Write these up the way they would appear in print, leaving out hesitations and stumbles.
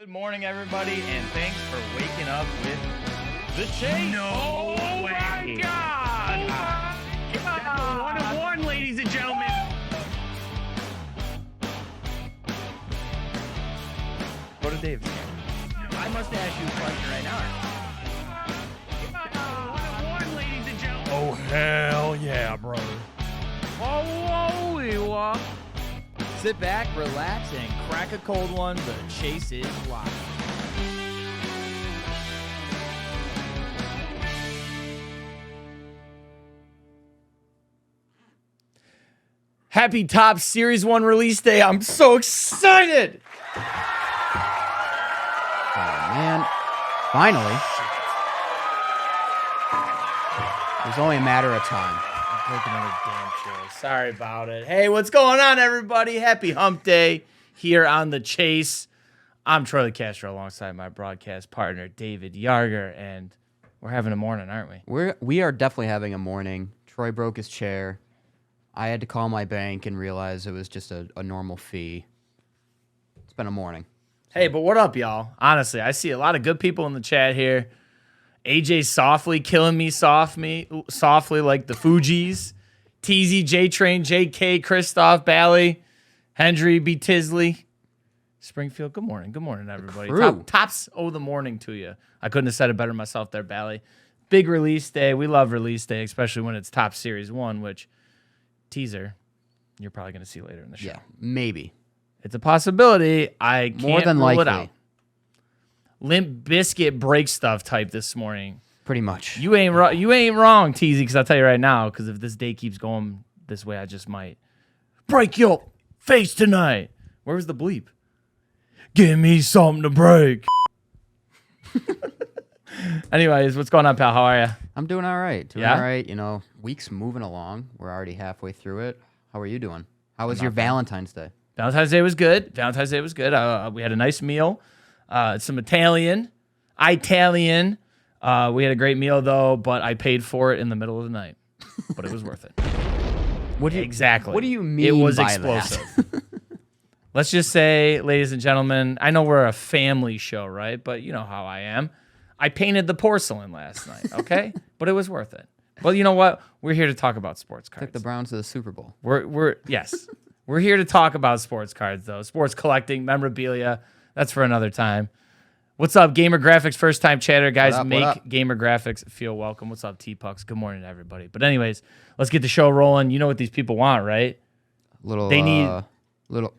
Good morning, everybody, and thanks for waking up with the Chase. No way. My God! That's a 1-1, ladies and gentlemen. Go to Dave. I must ask you a question right now. 1-1, ladies and gentlemen. Oh, hell yeah, brother. Whoa. Sit back, relax, and crack a cold one. The Chase is live. Happy Top Series 1 release day. I'm so excited. Oh, man. Finally. It was only a matter of time. Taking another damn show. Sorry about it. Hey, what's going on, everybody? Happy Hump Day here on the Chase. I'm Troy Castro alongside my broadcast partner, David Yarger, and we're having a morning, aren't we? We are definitely having a morning. Troy broke his chair. I had to call my bank and realize it was just a normal fee. It's been a morning. Hey, but what up, y'all? Honestly, I see a lot of good people in the chat here. AJ softly killing me softly like the Fugees. TZ, J-Train, JK, Christoph, Bally, Hendry, B. Tisley, Springfield. Good morning. Good morning, everybody. Tops of the morning to you. I couldn't have said it better myself there, Bally. Big release day. We love release day, especially when it's Top Series 1, which teaser you're probably going to see later in the show. Yeah, maybe. It's a possibility. I can't More than rule likely. it out. Limp Biscuit break stuff type this morning. Pretty much. You ain't wrong, TZ, because I'll tell you right now, because if this day keeps going this way, I just might break your face tonight. Where was the bleep? Give me something to break. Anyways, what's going on, pal? How are you? I'm doing all right. Yeah? All right. You know, week's moving along. We're already halfway through it. How are you doing? How was your Valentine's Day? Valentine's Day was good. We had a nice meal. Some Italian. We had a great meal, though, but I paid for it in the middle of the night. But it was worth it. Exactly. What do you mean it was by explosive. that? Let's just say, ladies and gentlemen, I know we're a family show, right? But you know how I am. I painted the porcelain last night, okay? But it was worth it. Well, you know what? We're here to talk about sports cards. Took the Browns to the Super Bowl. Yes. We're here to talk about sports cards, though. Sports collecting, memorabilia. That's for another time. What's up, Gamer Graphics? First time chatter, guys. What up? Gamer Graphics feel welcome. What's up, T-Pucks? Good morning to everybody. But anyways, let's get the show rolling. You know what these people want, right? They need little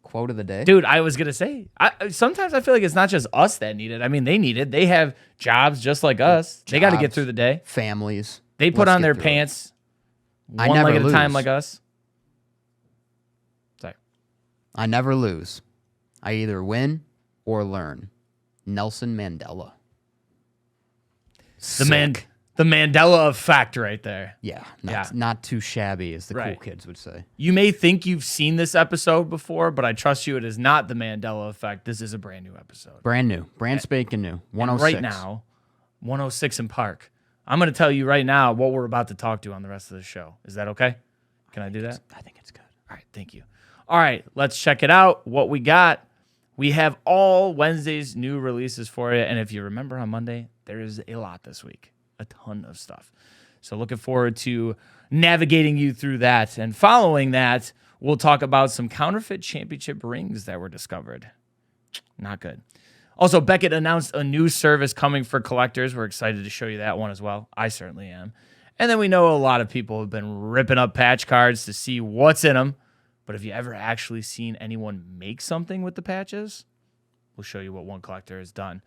quote of the day. Dude, I was going to say, sometimes I feel like it's not just us that need it. I mean, they need it. They have jobs just like us. They got to get through the day. Families. They put on their pants one leg at a time like us. Sorry. I never lose. I either win or learn. Nelson Mandela. The Mandela effect right there. Yeah, not too shabby, as the cool Right. kids would say. You may think you've seen this episode before, but I trust you, it is not the Mandela effect. This is a brand new episode. Brand new. Brand spanking new. 106. Right now, 106 in Park. I'm going to tell you right now what we're about to talk to on the rest of the show. Is that okay? Can I do that? I think it's good. All right, thank you. All right, let's check it out. What we got. We have all Wednesday's new releases for you. And if you remember on Monday, there is a lot this week. A ton of stuff. So looking forward to navigating you through that. And following that, we'll talk about some counterfeit championship rings that were discovered. Not good. Also, Beckett announced a new service coming for collectors. We're excited to show you that one as well. I certainly am. And then we know a lot of people have been ripping up patch cards to see what's in them. But have you ever actually seen anyone make something with the patches? We'll show you what one collector has done.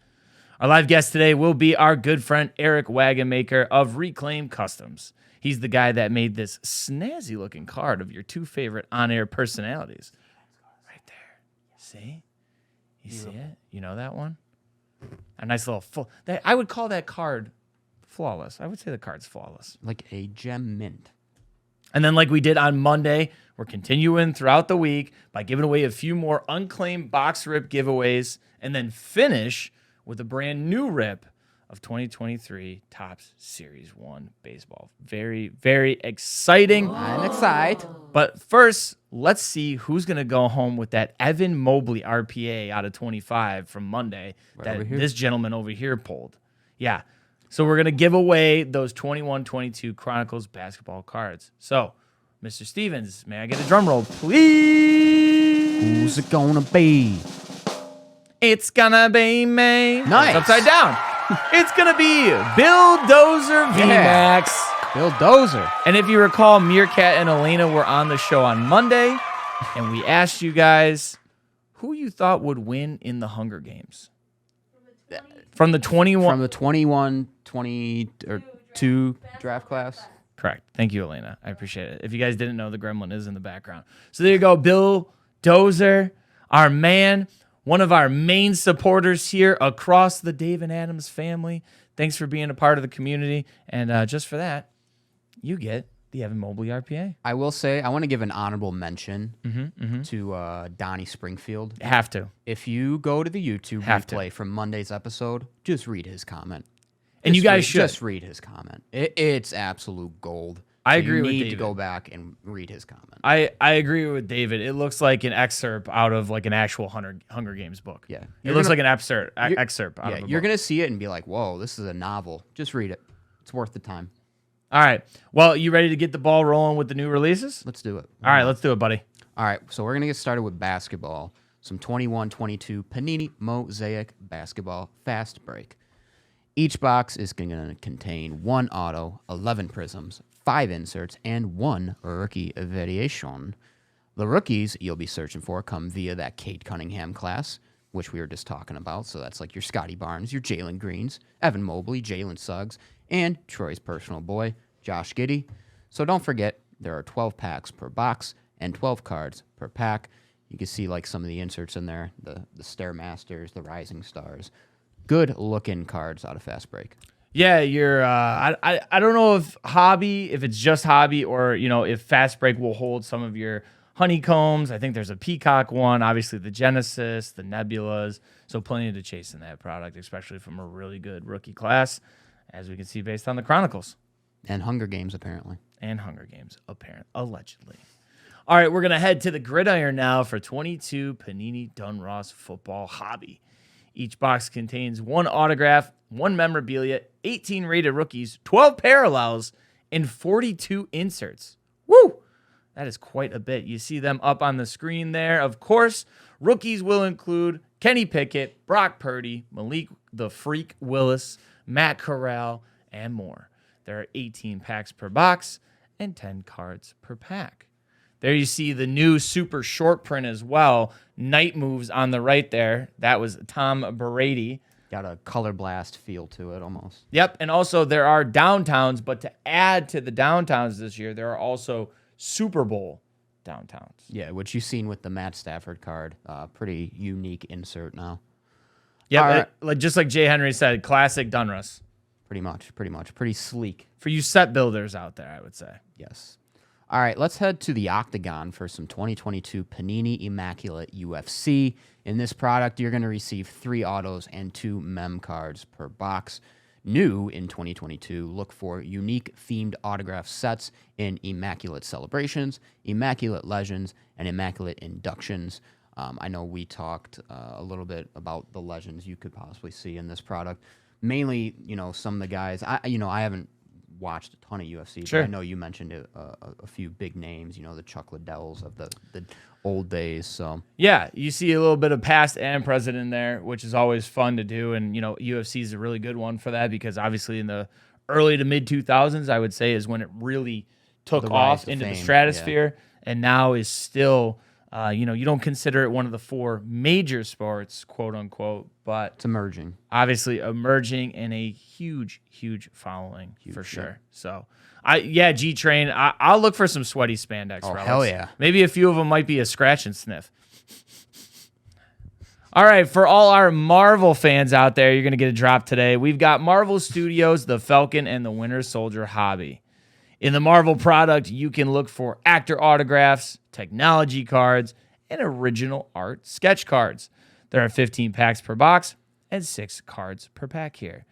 Our live guest today will be our good friend Eric Wagenmaker of Reclaim Customs. He's the guy that made this snazzy-looking card of your two favorite on-air personalities. Right there. See? You see it? You know that one? A nice little full... I would call that card flawless. I would say the card's flawless. Like a gem mint. And then like we did on Monday, we're continuing throughout the week by giving away a few more unclaimed box rip giveaways and then finish with a brand new rip of 2023 Topps Series 1 baseball. Very, very exciting. I'm excited. But first, let's see who's going to go home with that Evan Mobley RPA out of 25 from Monday that over here. this gentleman over here pulled. Yeah. So we're going to give away those 21-22 Chronicles basketball cards. So, Mr. Stevens, may I get a drum roll, please? Who's it gonna be? It's gonna be me. Nice. It's upside down. It's gonna be Bill Dozer VMAX. Bill Dozer. And if you recall, Meerkat and Elena were on the show on Monday, and we asked you guys who you thought would win in the Hunger Games. From the 21. From the 21, 22 draft class. Correct. Thank you, Elena. I appreciate it. If you guys didn't know, the gremlin is in the background. So there you go, Bill Dozer, our man, one of our main supporters here across the Dave and Adams family. Thanks for being a part of the community. And just for that, you get the Evan Mobley RPA. I will say, I want to give an honorable mention to Donnie Springfield. Have to. If you go to the YouTube Have to. replay from Monday's episode, just read his comment. And you guys should. Just read his comment. It's absolute gold. I So agree with You need David. to go back and read his comment. I agree with David. It looks like an excerpt out of like an actual Hunger Games book. Yeah. It looks like an excerpt out Yeah, of a you're book. going to see it and be like, whoa, this is a novel. Just read it. It's worth the time. All right. Well, you ready to get the ball rolling with the new releases? Let's do it. All right, let's do it, buddy. All right, so we're going to get started with basketball. Some 21-22 Panini Mosaic Basketball Fast Break. Each box is going to contain 1 auto, 11 prisms, 5 inserts, and 1 rookie variation. The rookies you'll be searching for come via that Cade Cunningham class, which we were just talking about. So that's like your Scotty Barnes, your Jalen Greens, Evan Mobley, Jalen Suggs, and Troy's personal boy, Josh Giddey. So don't forget, there are 12 packs per box and 12 cards per pack. You can see like some of the inserts in there, the Stairmasters, the Rising Stars. Good looking cards out of Fast Break. Yeah, you're. I don't know if it's just hobby, or if Fast Break will hold some of your honeycombs. I think there's a Peacock one, obviously the Genesis, the Nebulas. So plenty to chase in that product, especially from a really good rookie class, as we can see based on the Chronicles And Hunger Games, apparently. and Hunger Games, allegedly. All right, we're gonna head to the gridiron now for 22 Panini Dunross football hobby. Each box contains 1 autograph, 1 memorabilia, 18 rated rookies, 12 parallels, and 42 inserts. Woo! That is quite a bit. You see them up on the screen there. Of course, rookies will include Kenny Pickett, Brock Purdy, Malik the Freak Willis, Matt Corral, and more. There are 18 packs per box and 10 cards per pack. There you see the new super short print as well. Night Moves on the right there. That was Tom Brady. Got a Color Blast feel to it almost. Yep, and also there are downtowns, but to add to the downtowns this year, there are also Super Bowl downtowns. Yeah, which you've seen with the Matt Stafford card. Pretty unique insert now. Yep, All right. just like Jay Henry said, classic Dunruss. Pretty much. Pretty sleek. For you set builders out there, I would say. Yes. All right, let's head to the Octagon for some 2022 Panini Immaculate UFC. In this product, you're going to receive 3 autos and 2 mem cards per box. New in 2022, look for unique themed autograph sets in Immaculate Celebrations, Immaculate Legends, and Immaculate Inductions. I know we talked a little bit about the legends you could possibly see in this product. Mainly, some of the guys. I haven't watched a ton of UFC, Sure. but I know you mentioned a few big names. The Chuck Liddells of the old days. So Yeah, you see a little bit of past and present in there, which is always fun to do. And, UFC is a really good one for that because obviously in the early to mid 2000s, I would say, is when it really took The rise off to into the fame, stratosphere. And now is still, you don't consider it one of the 4 major sports, quote unquote, but it's emerging. obviously emerging in a huge, huge following for sure. yeah. So, G-Train, I'll look for some sweaty spandex Oh, relics. hell yeah. Maybe a few of them might be a scratch and sniff. All right, for all our Marvel fans out there, you're going to get a drop today. We've got Marvel Studios, The Falcon, and the Winter Soldier hobby. In the Marvel product, you can look for actor autographs, technology cards, and original art sketch cards. There are 15 packs per box and 6 cards per pack here.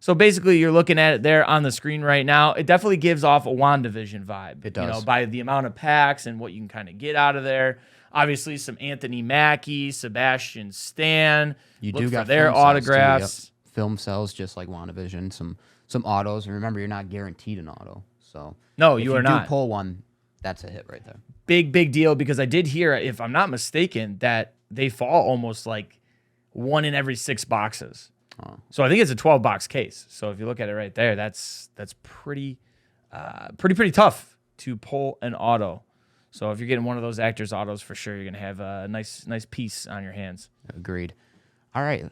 So basically, you're looking at it there on the screen right now. It definitely gives off a WandaVision vibe. It does. You know, by the amount of packs and what you can kind of get out of there. Obviously, some Anthony Mackie, Sebastian Stan. You Look do for got their film cells, too, autographs. yep. Film cells just like WandaVision. Some autos. And remember, you're not guaranteed an auto. So No, if you are do not. pull one, that's a hit right there. Big deal because I did hear, if I'm not mistaken, that they fall almost like 1 in every 6 boxes. Oh. So I think it's a 12-box case. So if you look at it right there, that's pretty tough to pull an auto. So if you're getting one of those actors autos, for sure you're gonna have a nice piece on your hands. Agreed. All right,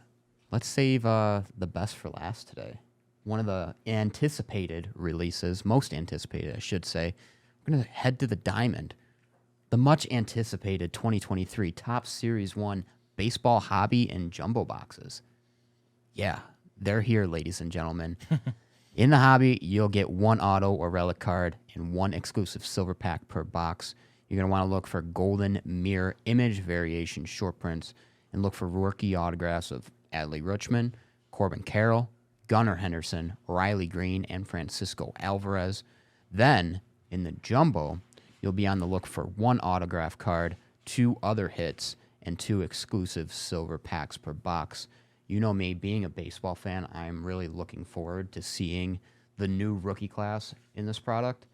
let's save the best for last today. One of the anticipated releases, most anticipated, I should say. We're gonna head to the Diamond. The much anticipated 2023 Top Series 1 baseball hobby and jumbo boxes. Yeah, they're here, ladies and gentlemen. In the hobby, you'll get 1 auto or relic card and 1 exclusive silver pack per box. You're going to want to look for golden mirror image variation short prints and look for rookie autographs of Adley Rutschman, Corbin Carroll, Gunnar Henderson, Riley Green, and Francisco Alvarez. Then, in the jumbo, you'll be on the look for 1 autograph card, 2 other hits, and 2 exclusive silver packs per box. You know me, being a baseball fan, I'm really looking forward to seeing the new rookie class in this product.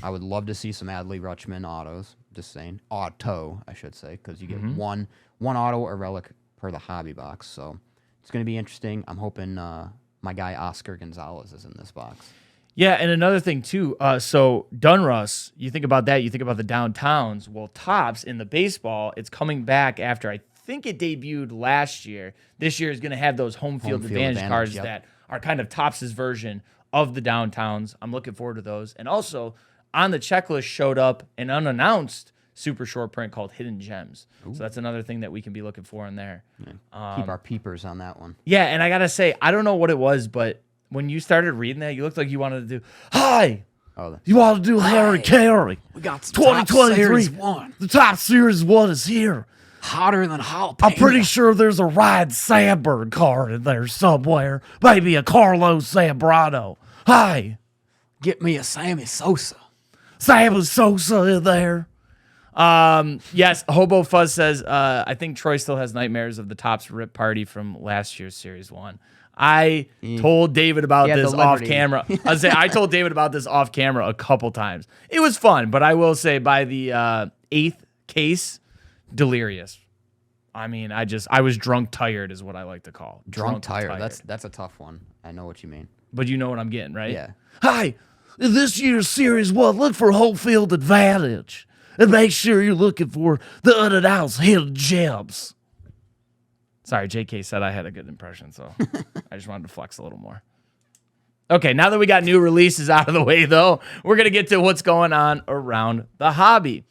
I would love to see some Adley Rutschman autos, just saying. Auto, I should say, because you get one auto or relic per the hobby box. So it's going to be interesting. I'm hoping my guy Oscar Gonzalez is in this box. Yeah, and another thing too, so Dunruss, you think about that, you think about the downtowns. Well, Topps in the baseball, it's coming back after I think it debuted last year. This year is going to have those home field advantage cards that are kind of Topps' version of the downtowns. I'm looking forward to those. And also, on the checklist showed up an unannounced super short print called Hidden Gems. Ooh. So that's another thing that we can be looking for in there. Yeah. Keep our peepers on that one. Yeah, and I got to say, I don't know what it was, but when you started reading that, you looked like you wanted to do, hi! Oh, you want to do Harry Carey. We got some 2023. Top Series 1. The Top Series 1 is here. Hotter than jalapeno. I'm pretty sure there's a Ryan Sandberg card in there somewhere. Maybe a Carlos Zambrano. Hi. Get me a Sammy Sosa. Sammy Sosa in there. Yes, Hobo Fuzz says, I think Troy still has nightmares of the Topps Rip Party from last year's Series 1. I told David about this off camera. I told David about this off camera a couple times. It was fun, but I will say by the 8th case, delirious. I mean, I was drunk tired is what I like to call. Drunk tired. That's a tough one. I know what you mean. But you know what I'm getting, right? Yeah. Hi, in this year's Series 1, look for home field advantage. And make sure you're looking for the unannounced hidden gems. Sorry, JK said I had a good impression, so I just wanted to flex a little more. Okay, now that we got new releases out of the way, though, we're going to get to what's going on around the hobby.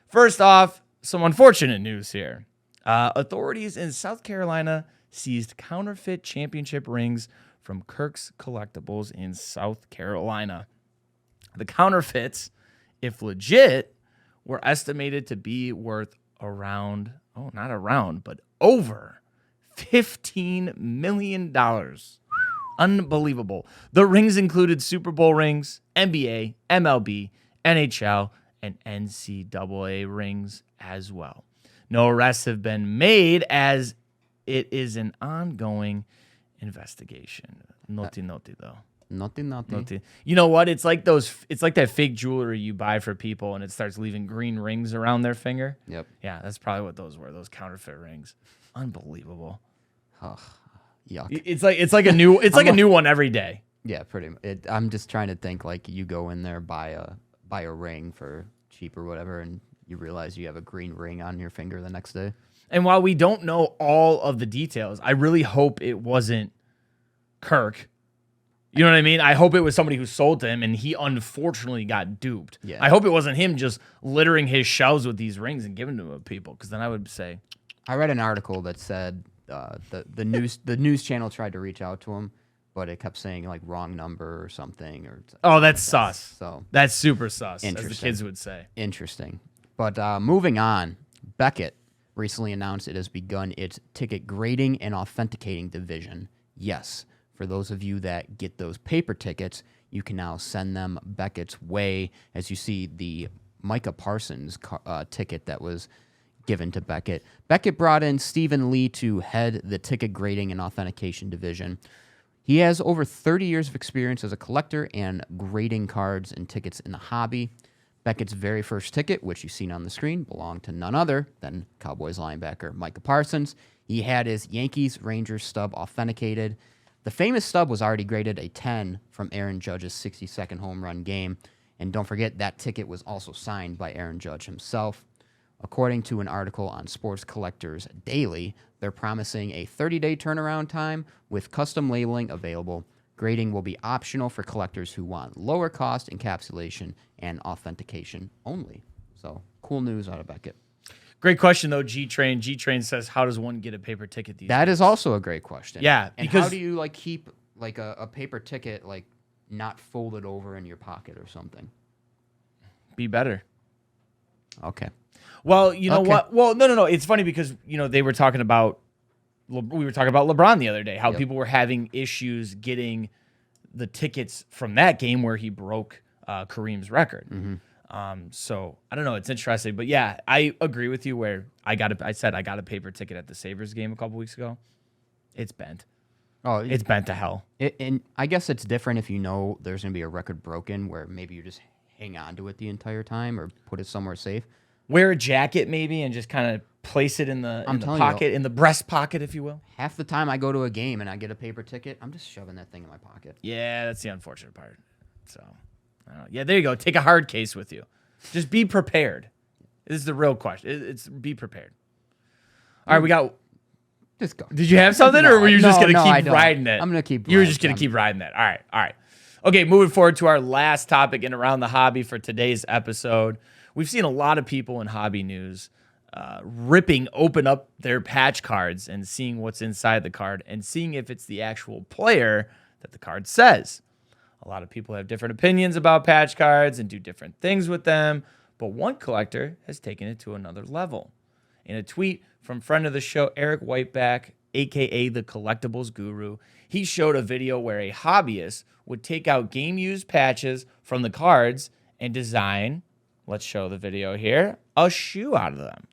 First off, some unfortunate news here. Authorities in South Carolina seized counterfeit championship rings from Kirk's Collectibles in South Carolina. The counterfeits, if legit, were estimated to be worth around, but over $15 million. Unbelievable. The rings included Super Bowl rings, NBA, MLB, NHL, and NCAA rings as well. No arrests have been made as it is an ongoing investigation. Naughty though. Naughty. You know what? It's like that fake jewelry you buy for people and it starts leaving green rings around their finger. Yep. Yeah, that's probably what those were, those counterfeit rings. Unbelievable. Oh, yuck. It's like a new one every day. Yeah, pretty much. I'm just trying to think like you go in there, buy a ring for cheap or whatever, and you realize you have a green ring on your finger the next day. And while we don't know all of the details, I really hope it wasn't Kirk. You know what I mean? I hope it was somebody who sold to him and he unfortunately got duped. Yeah. I hope it wasn't him just littering his shelves with these rings and giving them to people, because then I would say... I read an article that said the news channel tried to reach out to him, but it kept saying like wrong number or something. Oh, that's sus. So that's super sus, as the Interesting. kids would say. Interesting. But moving on, Beckett recently announced it has begun its ticket grading and authenticating division. Yes, For those of you that get those paper tickets, you can now send them Beckett's way. As you see, the Micah Parsons ticket that was given to Beckett. Beckett brought in Stephen Lee to head the ticket grading and authentication division. He has over 30 years of experience as a collector and grading cards and tickets in the hobby. Beckett's very first ticket, which you've seen on the screen, belonged to none other than Cowboys linebacker Micah Parsons. He had his Yankees-Rangers stub authenticated. The famous stub was already graded a 10 from Aaron Judge's 60-second home run game. And don't forget, that ticket was also signed by Aaron Judge himself. According to an article on Sports Collectors Daily, they're promising a 30-day turnaround time with custom labeling available. Grading will be optional for collectors who want lower cost encapsulation and authentication only. So, cool news out of Beckett. Great question, though, G-Train. G-Train says, how does one get a paper ticket these days? That is also a great question. Yeah, and because how do you keep a paper ticket not folded over in your pocket or something? Be better. Okay. Well, you know Okay. what? Well, no. It's funny because, they were talking about, we were talking about LeBron the other day, how Yep. people were having issues getting the tickets from that game where he broke Kareem's record. So I don't know. It's interesting, but yeah, I agree with you where I said I got a paper ticket at the Sabres game a couple weeks ago. It's bent. Oh, It's bent to hell. and I guess it's different if you know there's going to be a record broken where maybe you just hang on to it the entire time or put it somewhere safe. Wear a jacket maybe and just kind of place it in the telling you, pocket, in the breast pocket, if you will. Half the time I go to a game and I get a paper ticket, I'm just shoving that thing in my pocket. Yeah, that's the unfortunate part. So, I don't know. Yeah, there you go. Take a hard case with you. Just be prepared. This is the real question. It's be prepared. All right, we got. Just go. Did you have something, No, or were you just no, gonna no, I keep don't. riding it? I'm gonna keep You were riding just gonna it. keep riding that. All right. Okay, moving forward to our last topic in Around the Hobby for today's episode. We've seen a lot of people in hobby news open up their patch cards and seeing what's inside the card and seeing if it's the actual player that the card says. A lot of people have different opinions about patch cards and do different things with them, but one collector has taken it to another level. In a tweet from friend of the show, Eric Wagenmaker, aka the Collectibles Guru, he showed a video where a hobbyist would take out game-used patches from the cards and design, let's show the video here, a shoe out of them.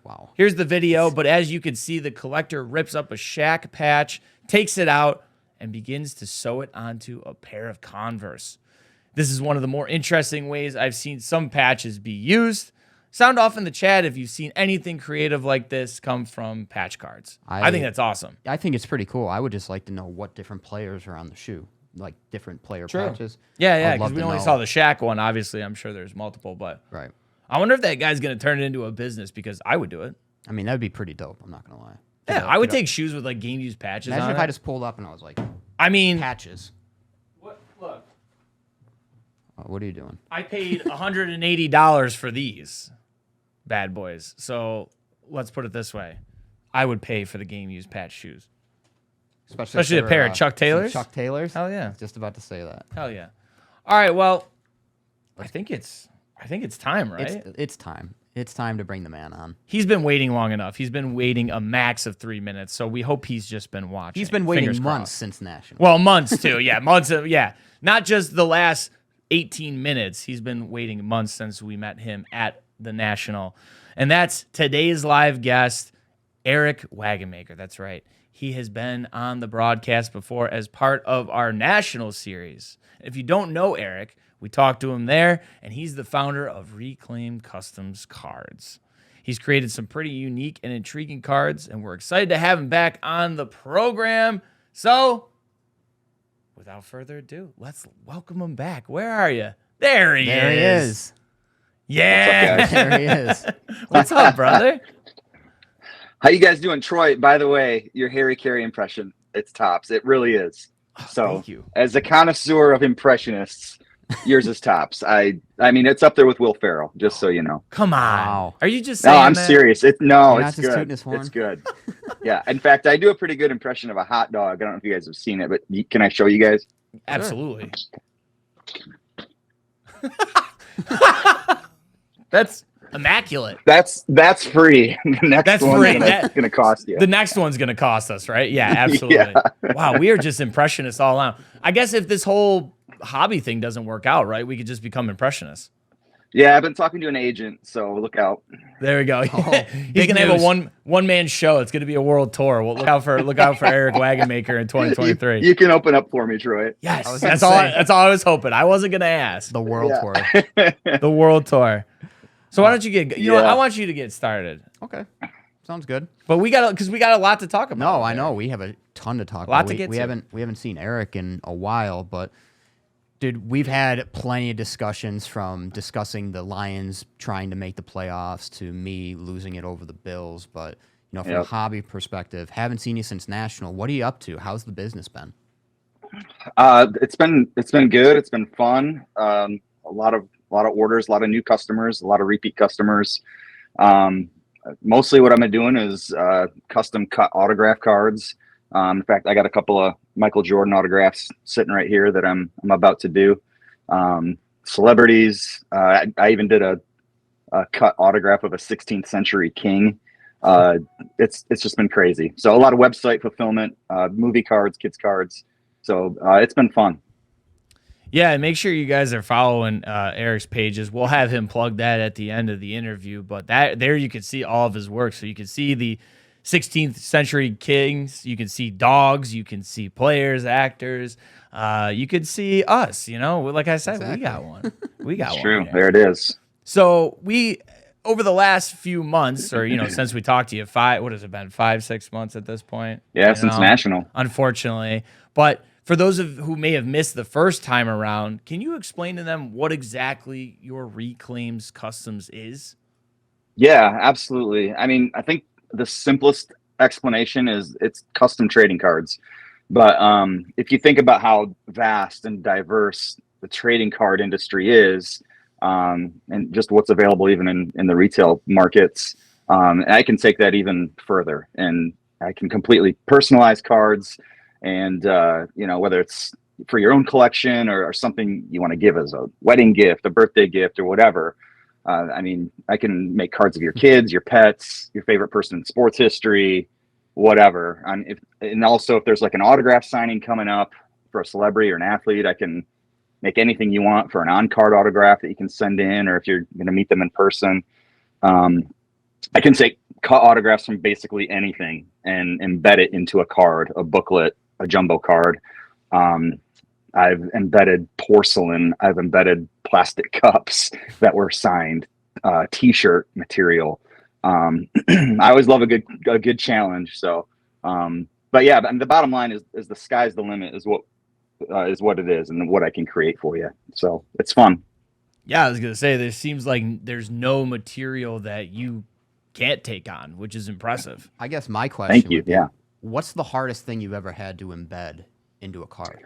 Wow. Here's the video, but as you can see, the collector rips up a Shaq patch, takes it out, and begins to sew it onto a pair of Converse. This is one of the more interesting ways I've seen some patches be used. Sound off in the chat if you've seen anything creative like this come from patch cards. I think that's awesome. I think it's pretty cool. I would just like to know what different players are on the shoe, like different player patches. Yeah, I'd because love we to only know. saw the Shaq one. Obviously, I'm sure there's multiple, but Right. I wonder if that guy's going to turn it into a business because I would do it. I mean, that'd be pretty dope. I'm not gonna lie. Yeah, I would take shoes with like game used patches Imagine on if it. I just pulled up and I was like, I mean, patches. look, What are you doing? I paid $180 for these bad boys. So let's put it this way. I would pay for the game used patch shoes. Especially a for, pair of Chuck some Taylors? Chuck Taylors? Hell yeah. Just about to say that. Hell yeah. All right, well, I think it's time, right? It's time. It's time to bring the man on. He's been waiting long enough. He's been waiting a max of 3 minutes, so we hope he's just been watching. He's been Fingers waiting months crossed. since National. Well, months too. Yeah, months. Yeah, not just the last 18 minutes. He's been waiting months since we met him at the National. And that's today's live guest, Eric Wagenmaker. That's right. He has been on the broadcast before as part of our National series. If you don't know Eric, we talked to him there, and he's the founder of Reclaimed Customs Cards. He's created some pretty unique and intriguing cards, and we're excited to have him back on the program. So, without further ado, let's welcome him back. Where are you? There he There he is. Yeah. There he is. What's up, brother? How you guys doing, Troy? By the way, your Harry Carey impression, it's tops. It really is. So, Thank you. as a connoisseur of impressionists, yours is tops. I mean, it's up there with Will Ferrell. Just so you know. Come on. Wow. Are you just No, saying I'm that? serious. You're not It's just tooting good. his horn? It's good. Yeah. In fact, I do a pretty good impression of a hot dog. I don't know if you guys have seen it, but can I show you guys? Absolutely. That's immaculate. That's free. The next That's one's free. gonna cost you. The next one's going to cost us, right? Yeah, absolutely. Yeah. Wow, we are just impressionists all around. I guess if this whole hobby thing doesn't work out, right, we could just become impressionists. Yeah, I've been talking to an agent, so look out. There we go. He's big gonna have news. a one man show. It's gonna be a world tour. We'll look out for Eric Wagenmaker in 2023. You can open up for me, Troy. Yes, I was that's gonna all. say. That's all I was hoping. I wasn't gonna ask The world Yeah. tour. the world tour. So why don't you get? You know, what? Yeah. I want you to get started. Okay. Sounds good. But we got because we got a lot to talk about. No, I know we have a ton to talk Lot about. to get We to. haven't seen Eric in a while, but dude, we've had plenty of discussions, from discussing the Lions trying to make the playoffs to me losing it over the Bills. But from a Yep. hobby perspective, haven't seen you since National. What are you up to? How's the business been? It's been good. It's been fun. A lot of orders, a lot of new customers, a lot of repeat customers. Mostly what I've been doing is custom cut autograph cards. In fact, I got a couple of Michael Jordan autographs sitting right here that I'm about to do. Celebrities. I even did a cut autograph of a 16th century king. It's just been crazy. So a lot of website fulfillment, movie cards, kids cards. So it's been fun. Yeah, and make sure you guys are following Eric's pages. We'll have him plug that at the end of the interview. But there you can see all of his work. So you can see the 16th century kings. You can see dogs. You can see players, actors. You could see us. Like I said, Exactly. we got one. We got one. True. here. There it is. So over the last few months, or since we talked to you, what has it been? 5-6 months at this point? Yeah, since National. Unfortunately, but for those who may have missed the first time around, can you explain to them what exactly your Reclaims Customs is? Yeah, absolutely. I mean, I think the simplest explanation is it's custom trading cards. But if you think about how vast and diverse the trading card industry is, and just what's available even in the retail markets, I can take that even further, and I can completely personalize cards. And whether it's for your own collection or something you want to give as a wedding gift, a birthday gift, or whatever. I mean, I can make cards of your kids, your pets, your favorite person in sports history, whatever. And also, if there's like an autograph signing coming up for a celebrity or an athlete, I can make anything you want for an on-card autograph that you can send in, or if you're going to meet them in person. I can take cut autographs from basically anything and embed it into a card, a booklet, a jumbo card. I've embedded porcelain. I've embedded plastic cups that were signed, T-shirt material. I always love a good challenge. So, but yeah, and the bottom line is the sky's the limit is what it is and what I can create for you. So it's fun. Yeah, I was gonna say there seems like there's no material that you can't take on, which is impressive. I guess my question Thank you. would be, Yeah. what's the hardest thing you've ever had to embed into a card?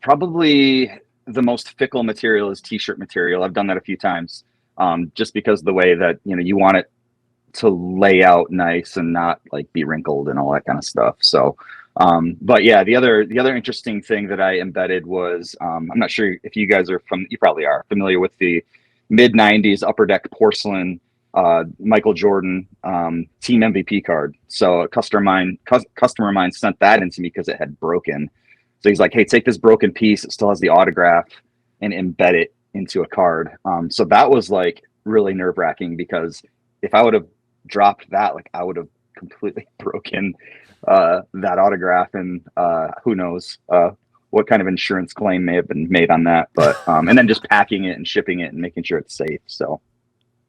Probably the most fickle material is T-shirt material. I've done that a few times, just because of the way that you want it to lay out nice and not like be wrinkled and all that kind of stuff. So, but yeah, the other interesting thing that I embedded was I'm not sure if you guys are you probably are familiar with the mid '90s Upper Deck porcelain Michael Jordan team MVP card. So a customer of mine sent that into me because it had broken. So he's like, hey, take this broken piece. It still has the autograph and embed it into a card. So that was like really nerve wracking because if I would have dropped that, like I would have completely broken that autograph, and who knows what kind of insurance claim may have been made on that. But and then just packing it and shipping it and making sure it's safe. So.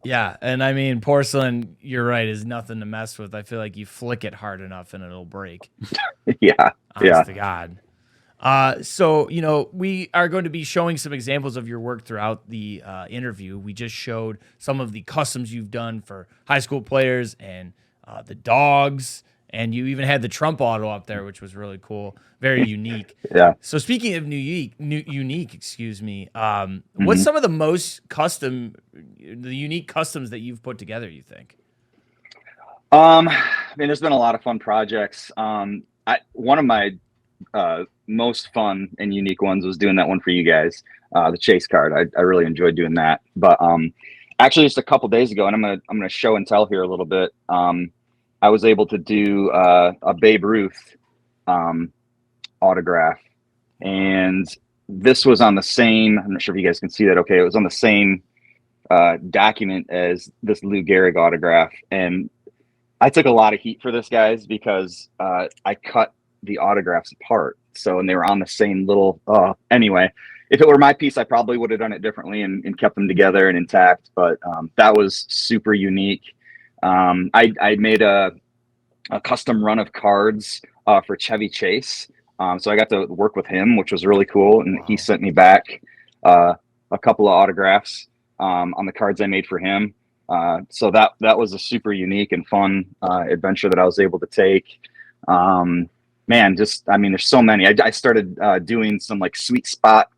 Yeah, and I mean porcelain, you're right, is nothing to mess with. I feel like you flick it hard enough and it'll break. Yeah. Honest to God. So, we are going to be showing some examples of your work throughout the interview. We just showed some of the customs you've done for high school players and the dogs, and you even had the Trump auto up there, which was really cool, very unique. Yeah. So speaking of unique, excuse me, what's some of the most unique customs that you've put together, you think? I mean, there's been a lot of fun projects. One of my most fun and unique ones was doing that one for you guys, the chase card. I really enjoyed doing that. But Actually, just a couple days ago, and I'm gonna show and tell here a little bit. I was able to do a Babe Ruth autograph, and this was on the same. I'm not sure if you guys can see that. Okay, it was on the same document as this Lou Gehrig autograph, and I took a lot of heat for this, guys, because I cut the autographs apart. So, and they were on the same little. Anyway, if it were my piece, I probably would have done it differently and kept them together and intact. But that was super unique. I made a custom run of cards for Chevy Chase. So I got to work with him, which was really cool. And he sent me back a couple of autographs on the cards I made for him. So that was a super unique and fun adventure that I was able to take. Man, there's so many. I started doing some like sweet spot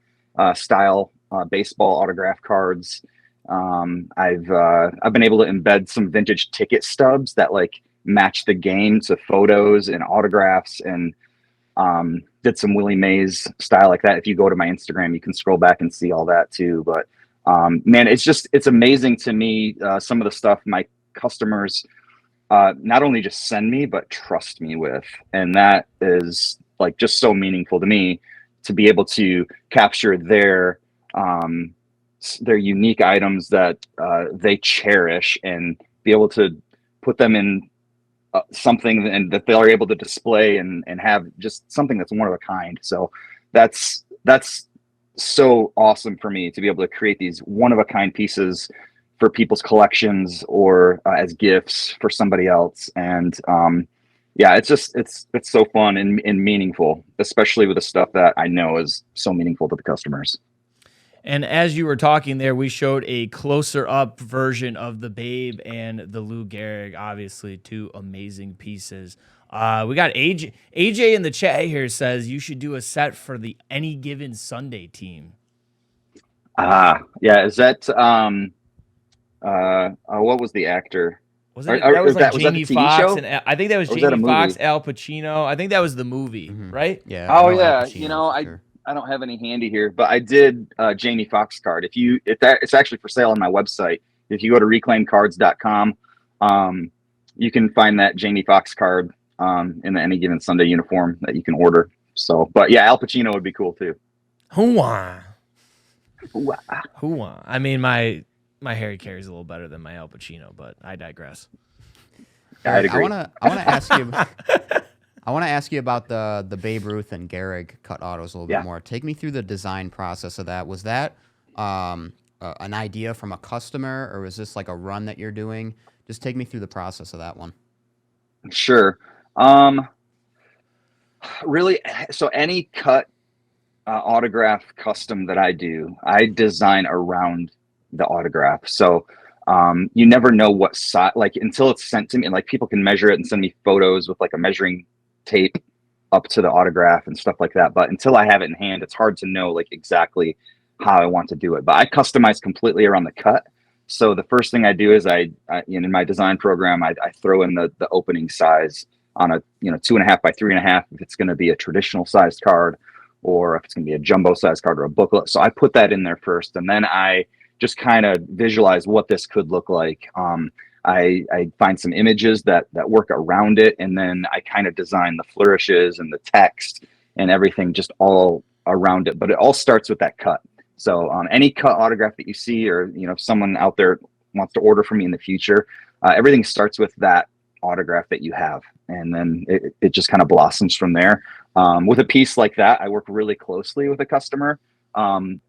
style baseball autograph cards. I've been able to embed some vintage ticket stubs that like match the game to photos and autographs, and did some Willie Mays style like that. If you go to my Instagram, you can scroll back and see all that too. But man, it's amazing to me, some of the stuff my customers not only just send me, but trust me with. And that is like just so meaningful to me, to be able to capture their unique items that they cherish, and be able to put them in something and that they're able to display and have just something that's one of a kind. So that's so awesome for me to be able to create these one of a kind pieces for people's collections, or as gifts for somebody else. And yeah, it's so fun and meaningful, especially with the stuff that I know is so meaningful to the customers. And as you were talking there, we showed a closer up version of the Babe and the Lou Gehrig, obviously two amazing pieces. We got AJ in the chat here says you should do a set for the Any Given Sunday team. Yeah. Is that what was the actor? Was it that was like Jamie Foxx, and I think that was Jamie Foxx, Al Pacino. I think that was the movie, right? Yeah. Oh I know Al yeah. Pacino, I don't have any handy here, but I did Jamie Foxx card. It's actually for sale on my website. If you go to reclaimcards.com, you can find that Jamie Foxx card in the Any Given Sunday uniform that you can order. So, but yeah, Al Pacino would be cool too. Hoo-wah. I mean, my Harry Carey's a little better than my Al Pacino, but I digress. I'd agree. I want to ask you. I want to ask you about the Babe Ruth and Gehrig cut autos a little bit more. Take me through the design process of that. Was that an idea from a customer, or was this like a run that you're doing? Just take me through the process of that one. Sure. Really, so any cut autograph custom that I do, I design around the autograph. So you never know what size, like until it's sent to me, and like people can measure it and send me photos with like a measuring tape up to the autograph and stuff like that. But until I have it in hand, it's hard to know like exactly how I want to do it. But I customize completely around the cut. So the first thing I do is I in my design program, I throw in the opening size on a 2.5 by 3.5 if it's going to be a traditional sized card, or if it's going to be a jumbo sized card or a booklet. So I put that in there first, and then I just kind of visualize what this could look like. I find some images that work around it, and then I kind of design the flourishes and the text and everything just all around it. But it all starts with that cut. So any cut autograph that you see, or if someone out there wants to order from me in the future, everything starts with that autograph that you have, and then it just kind of blossoms from there. With a piece like that, I work really closely with a customer.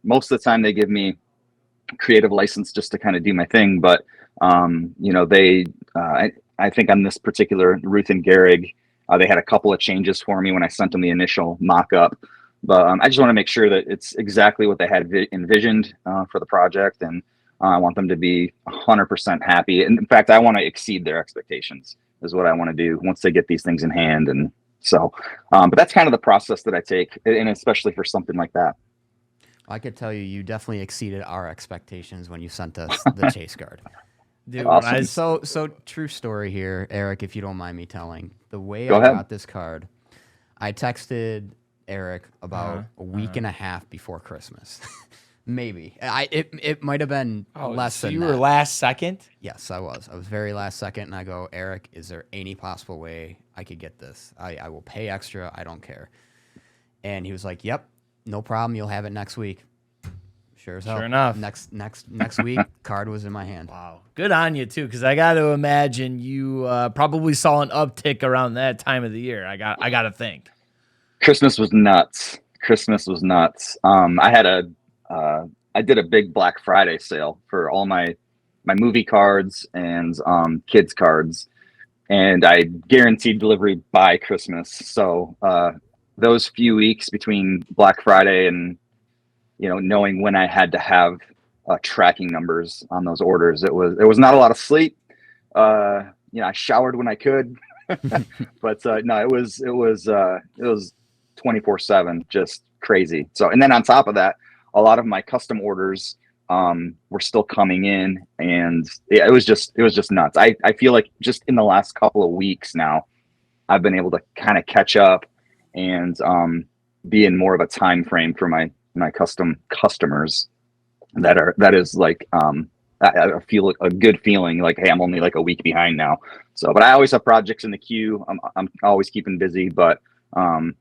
Most of the time they give me creative license just to kind of do my thing, but I think on this particular Ruth and Gehrig, they had a couple of changes for me when I sent them the initial mock-up, but I just want to make sure that it's exactly what they had envisioned for the project, and I want them to be 100% happy. And in fact, I want to exceed their expectations is what I want to do once they get these things in hand. And so, but that's kind of the process that I take, and especially for something like that. I could tell you definitely exceeded our expectations when you sent us the chase card. Dude, Awesome. So true story here, Eric, if you don't mind me telling. The way Go I ahead. got this card, I texted Eric about a week and a half before Christmas. Maybe. It might have been less so than you that. were last second? Yes, I was. I was very last second, and I go, Eric, is there any possible way I could get this? I will pay extra. I don't care. And he was like, yep, no problem. You'll have it next week. Sure as hell. Sure enough. Next week, card was in my hand. Wow. Good on you, too, because I got to imagine you probably saw an uptick around that time of the year. I got to think. Christmas was nuts. I did a big Black Friday sale for all my movie cards and kids cards, and I guaranteed delivery by Christmas. So those few weeks between Black Friday and knowing when I had to have tracking numbers on those orders, it was not a lot of sleep. I showered when I could, but no, it was 24/7, just crazy. So, and then on top of that, a lot of my custom orders were still coming in, and it was just nuts. I feel like just in the last couple of weeks now, I've been able to kind of catch up and be in more of a time frame for my custom customers. That is like I feel a good feeling like, hey, I'm only like a week behind now. So, but I always have projects in the queue. I'm always keeping busy, but I'm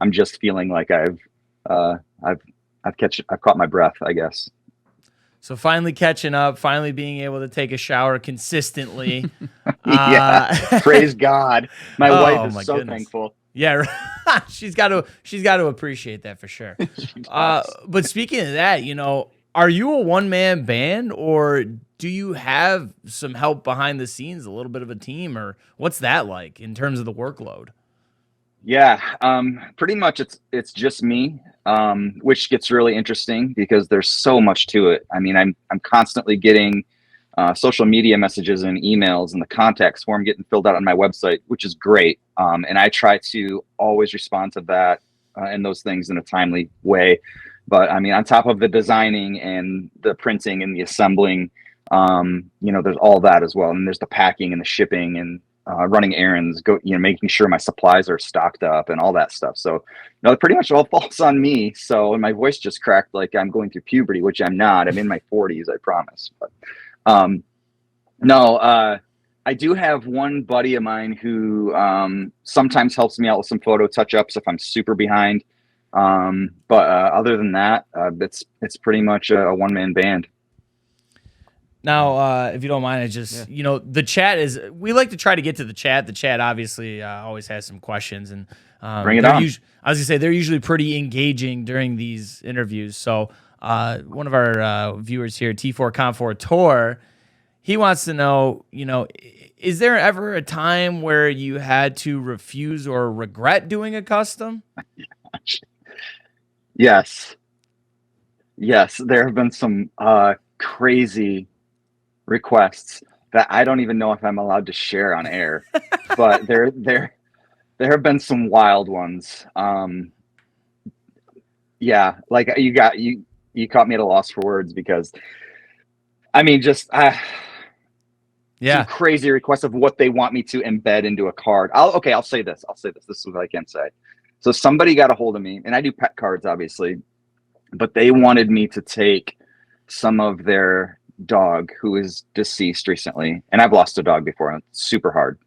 just feeling like I've caught my breath, I guess. So finally catching up, finally being able to take a shower consistently. Yeah, praise God. My wife is so goodness. thankful. Yeah, she's got to appreciate that for sure. But speaking of that, are you a one-man band, or do you have some help behind the scenes, a little bit of a team, or what's that like in terms of the workload? Yeah, pretty much it's just me, which gets really interesting because there's so much to it. I mean, I'm constantly getting social media messages and emails, and the contacts form getting filled out on my website, which is great. And I try to always respond to that and those things in a timely way. But I mean, on top of the designing and the printing and the assembling, there's all that as well. And there's the packing and the shipping and running errands, making sure my supplies are stocked up and all that stuff. So, it pretty much all falls on me. So, and my voice just cracked like I'm going through puberty, which I'm not. I'm in my 40s, I promise. But I do have one buddy of mine who sometimes helps me out with some photo touch-ups if I'm super behind. But other than that, it's pretty much a one-man band. Now, if you don't mind, the chat is, we like to try to get to the chat. The chat obviously always has some questions, and bring it on. I was gonna say they're usually pretty engaging during these interviews. So one of our viewers here, T4 Comfort Tour, he wants to know, is there ever a time where you had to refuse or regret doing a custom? Yes, there have been some crazy requests that I don't even know if I'm allowed to share on air, but there have been some wild ones. Yeah, like you caught me at a loss for words, because I mean, just some crazy requests of what they want me to embed into a card. I'll say this. This is what I can say. So somebody got a hold of me, and I do pet cards, obviously, but they wanted me to take some of their dog who is deceased recently, and I've lost a dog before, and it's super hard.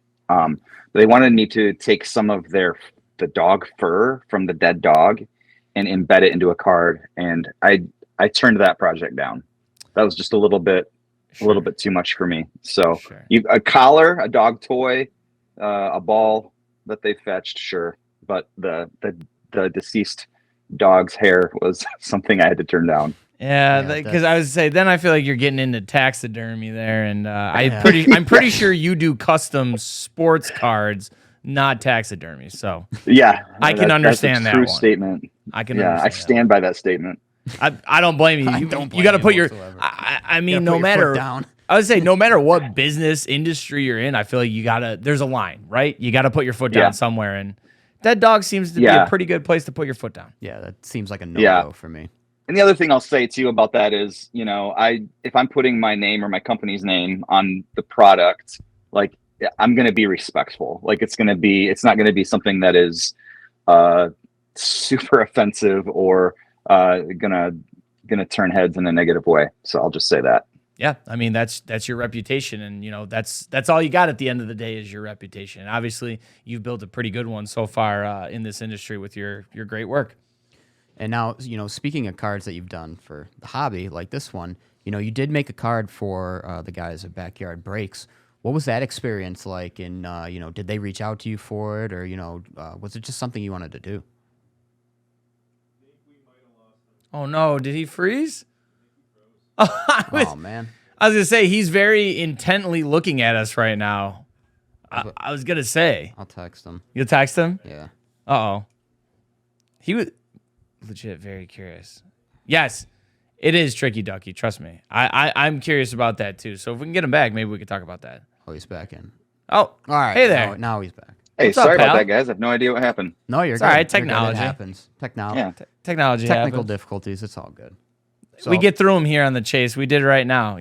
They wanted me to take some of the dog fur from the dead dog and embed it into a card, and I turned that project down. That was just a little bit too much for me. So a collar, a dog toy, a ball that they fetched, sure, but the deceased dog's hair was something I had to turn down. Yeah, because I was say then I feel like you're getting into taxidermy there, and I'm pretty sure you do custom sports cards, not taxidermy. So yeah, I can understand that true one. Statement. I can. Yeah, I stand by that statement. I don't blame you. You got to put your. I mean, no matter. I would say no matter what business industry you're in, I feel like there's a line, right? You got to put your foot down somewhere, and that dog seems to be a pretty good place to put your foot down. Yeah, that seems like a no-go for me. And the other thing I'll say too about that is, if I'm putting my name or my company's name on the product, like I'm going to be respectful. Like it's not going to be something that is super offensive or going to going to turn heads in a negative way. So I'll just say that. Yeah, I mean that's your reputation, and that's all you got at the end of the day is your reputation. And obviously, you've built a pretty good one so far in this industry with your great work. And now, speaking of cards that you've done for the hobby, like this one, you did make a card for the guys at Backyard Breaks. What was that experience like? And did they reach out to you for it, or was it just something you wanted to do? Oh no, did he freeze? Oh man. I was gonna say he's very intently looking at us right now. I was gonna say I'll text him. you'll text him. Yeah. Uh-oh. He was legit very curious. Yes, it is Tricky Ducky. Trust me. I'm curious about that too. So if we can get him back, maybe we could talk about that. Oh, he's back in. Oh, All right. Hey there. Now he's back. Hey, What's up, sorry about pal? that, guys. I have no idea what happened. No, you're It's good. all right, You're good. technology. It happens. Technology. Yeah. Technology Technical happens. difficulties. It's all good. We get through them here on the Chase. We did right now,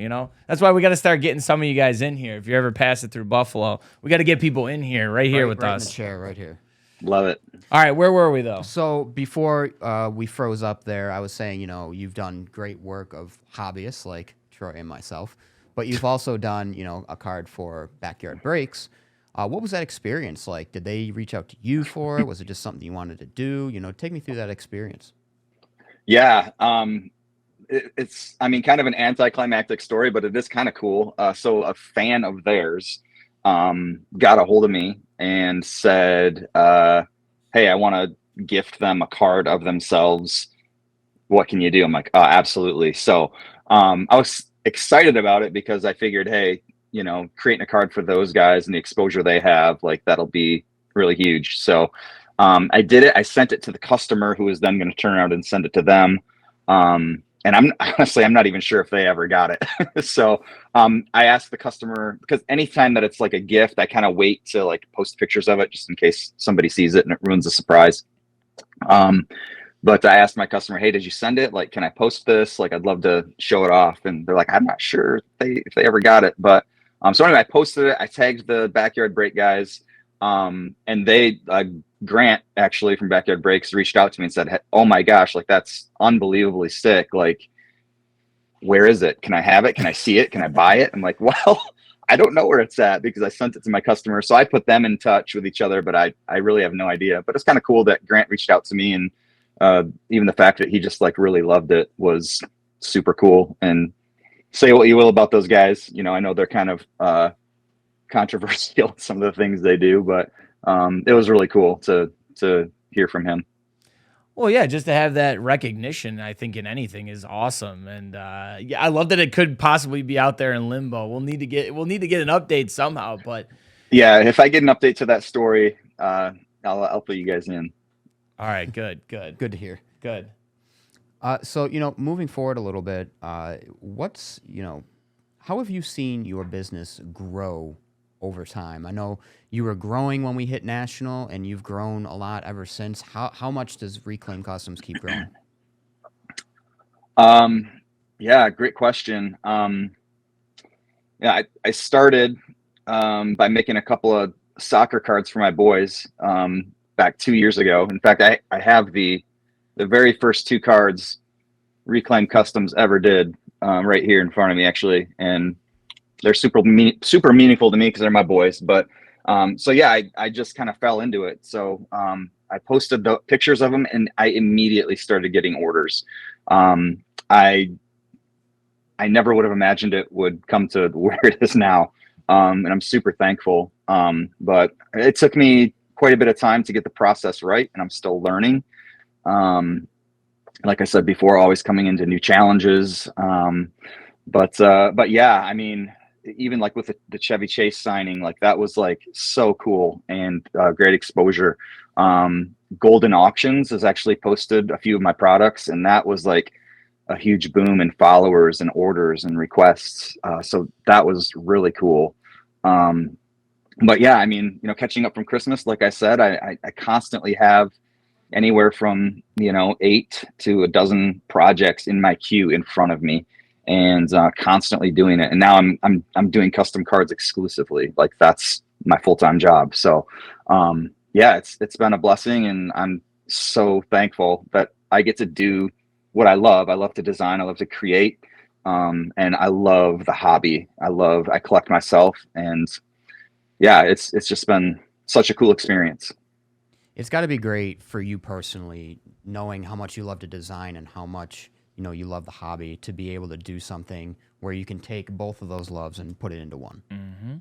That's why we got to start getting some of you guys in here. If you ever pass it through Buffalo, we got to get people in here, right here with right us. in the chair right here. Love it. All right, where were we though? So before we froze up there, I was saying, you've done great work of hobbyists like Troy and myself, but you've also done, a card for Backyard Breaks. What was that experience like? Did they reach out to you for it? Was it just something you wanted to do? Take me through that experience. Yeah. It's kind of an anticlimactic story, but it is kind of cool. So a fan of theirs got a hold of me and said, hey, I want to gift them a card of themselves. What can you do? I'm like, absolutely. So I was excited about it because I figured, hey, creating a card for those guys and the exposure they have, like that'll be really huge. So I did it. I sent it to the customer who was then going to turn around and send it to them. And I'm not even sure if they ever got it. So I asked the customer, because anytime that it's like a gift, I kind of wait to like post pictures of it just in case somebody sees it and it ruins the surprise. But I asked my customer, hey, did you send it? Like, can I post this? Like, I'd love to show it off. And they're like, I'm not sure if they ever got it. But so anyway, I posted it. I tagged the Backyard Break guys. And they, Grant actually from Backyard Breaks reached out to me and said, oh my gosh, like that's unbelievably sick. Like, where is it? Can I have it? Can I see it? Can I buy it? I'm like, well, I don't know where it's at because I sent it to my customer. So I put them in touch with each other, but I really have no idea. But it's kind of cool that Grant reached out to me, and even the fact that he just like really loved it was super cool. And say what you will about those guys, I know they're kind of controversial in some of the things they do, but it was really cool to hear from him. Well, yeah, just to have that recognition, I think in anything is awesome, and yeah, I love that it could possibly be out there in limbo. We'll need to get an update somehow, but yeah, if I get an update to that story, I'll put you guys in. All right, good Good to hear. good. So, moving forward a little bit, what's, how have you seen your business grow over time? I know you were growing when we hit national, and you've grown a lot ever since. How much does Reclaim Customs keep growing? Yeah, great question. Yeah, I started by making a couple of soccer cards for my boys back 2 years ago. In fact, I have the very first two cards Reclaim Customs ever did right here in front of me, actually, and they're super meaningful to me because they're my boys. But so yeah, I just kind of fell into it. So I posted the pictures of them, and I immediately started getting orders. I never would have imagined it would come to where it is now, and I'm super thankful. But it took me quite a bit of time to get the process right, and I'm still learning. Like I said before, always coming into new challenges. But yeah, I mean, even like with the Chevy Chase signing, like that was like so cool and great exposure. Golden Auctions has actually posted a few of my products, and that was like a huge boom in followers and orders and requests. So that was really cool. But yeah, I mean, catching up from Christmas, like I said, I constantly have anywhere from 8 to a dozen projects in my queue in front of me, and constantly doing it. And now I'm doing custom cards exclusively. Like that's my full-time job. So yeah, it's been a blessing, and I'm so thankful that I get to do what I love. I love to design. I love to create. And I love the hobby. I collect myself, and yeah, it's just been such a cool experience. It's got to be great for you personally, knowing how much you love to design and how much you love the hobby, to be able to do something where you can take both of those loves and put it into one. Mm-hmm.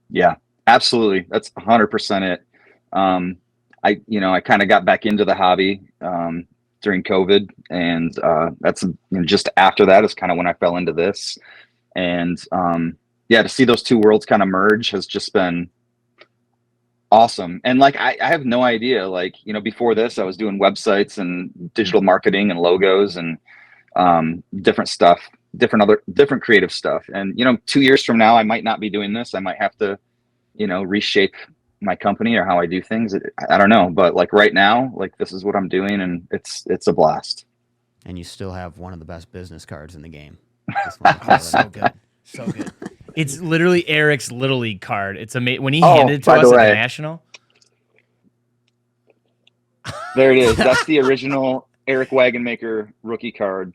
Yeah, absolutely. That's 100% it. I kind of got back into the hobby during COVID, and that's just after that is kind of when I fell into this. And yeah, to see those two worlds kind of merge has just been awesome. And like, I have no idea, like, before this, I was doing websites and digital marketing and logos and different stuff, different creative stuff. And, 2 years from now, I might not be doing this. I might have to, reshape my company or how I do things. I don't know, but like right now, like this is what I'm doing, and it's a blast. And you still have one of the best business cards in the game. So good. So good. It's literally Eric's Little League card. It's amazing. When he Oh, handed it to by us the at the way. National. There it is. That's the original Eric Wagenmaker rookie card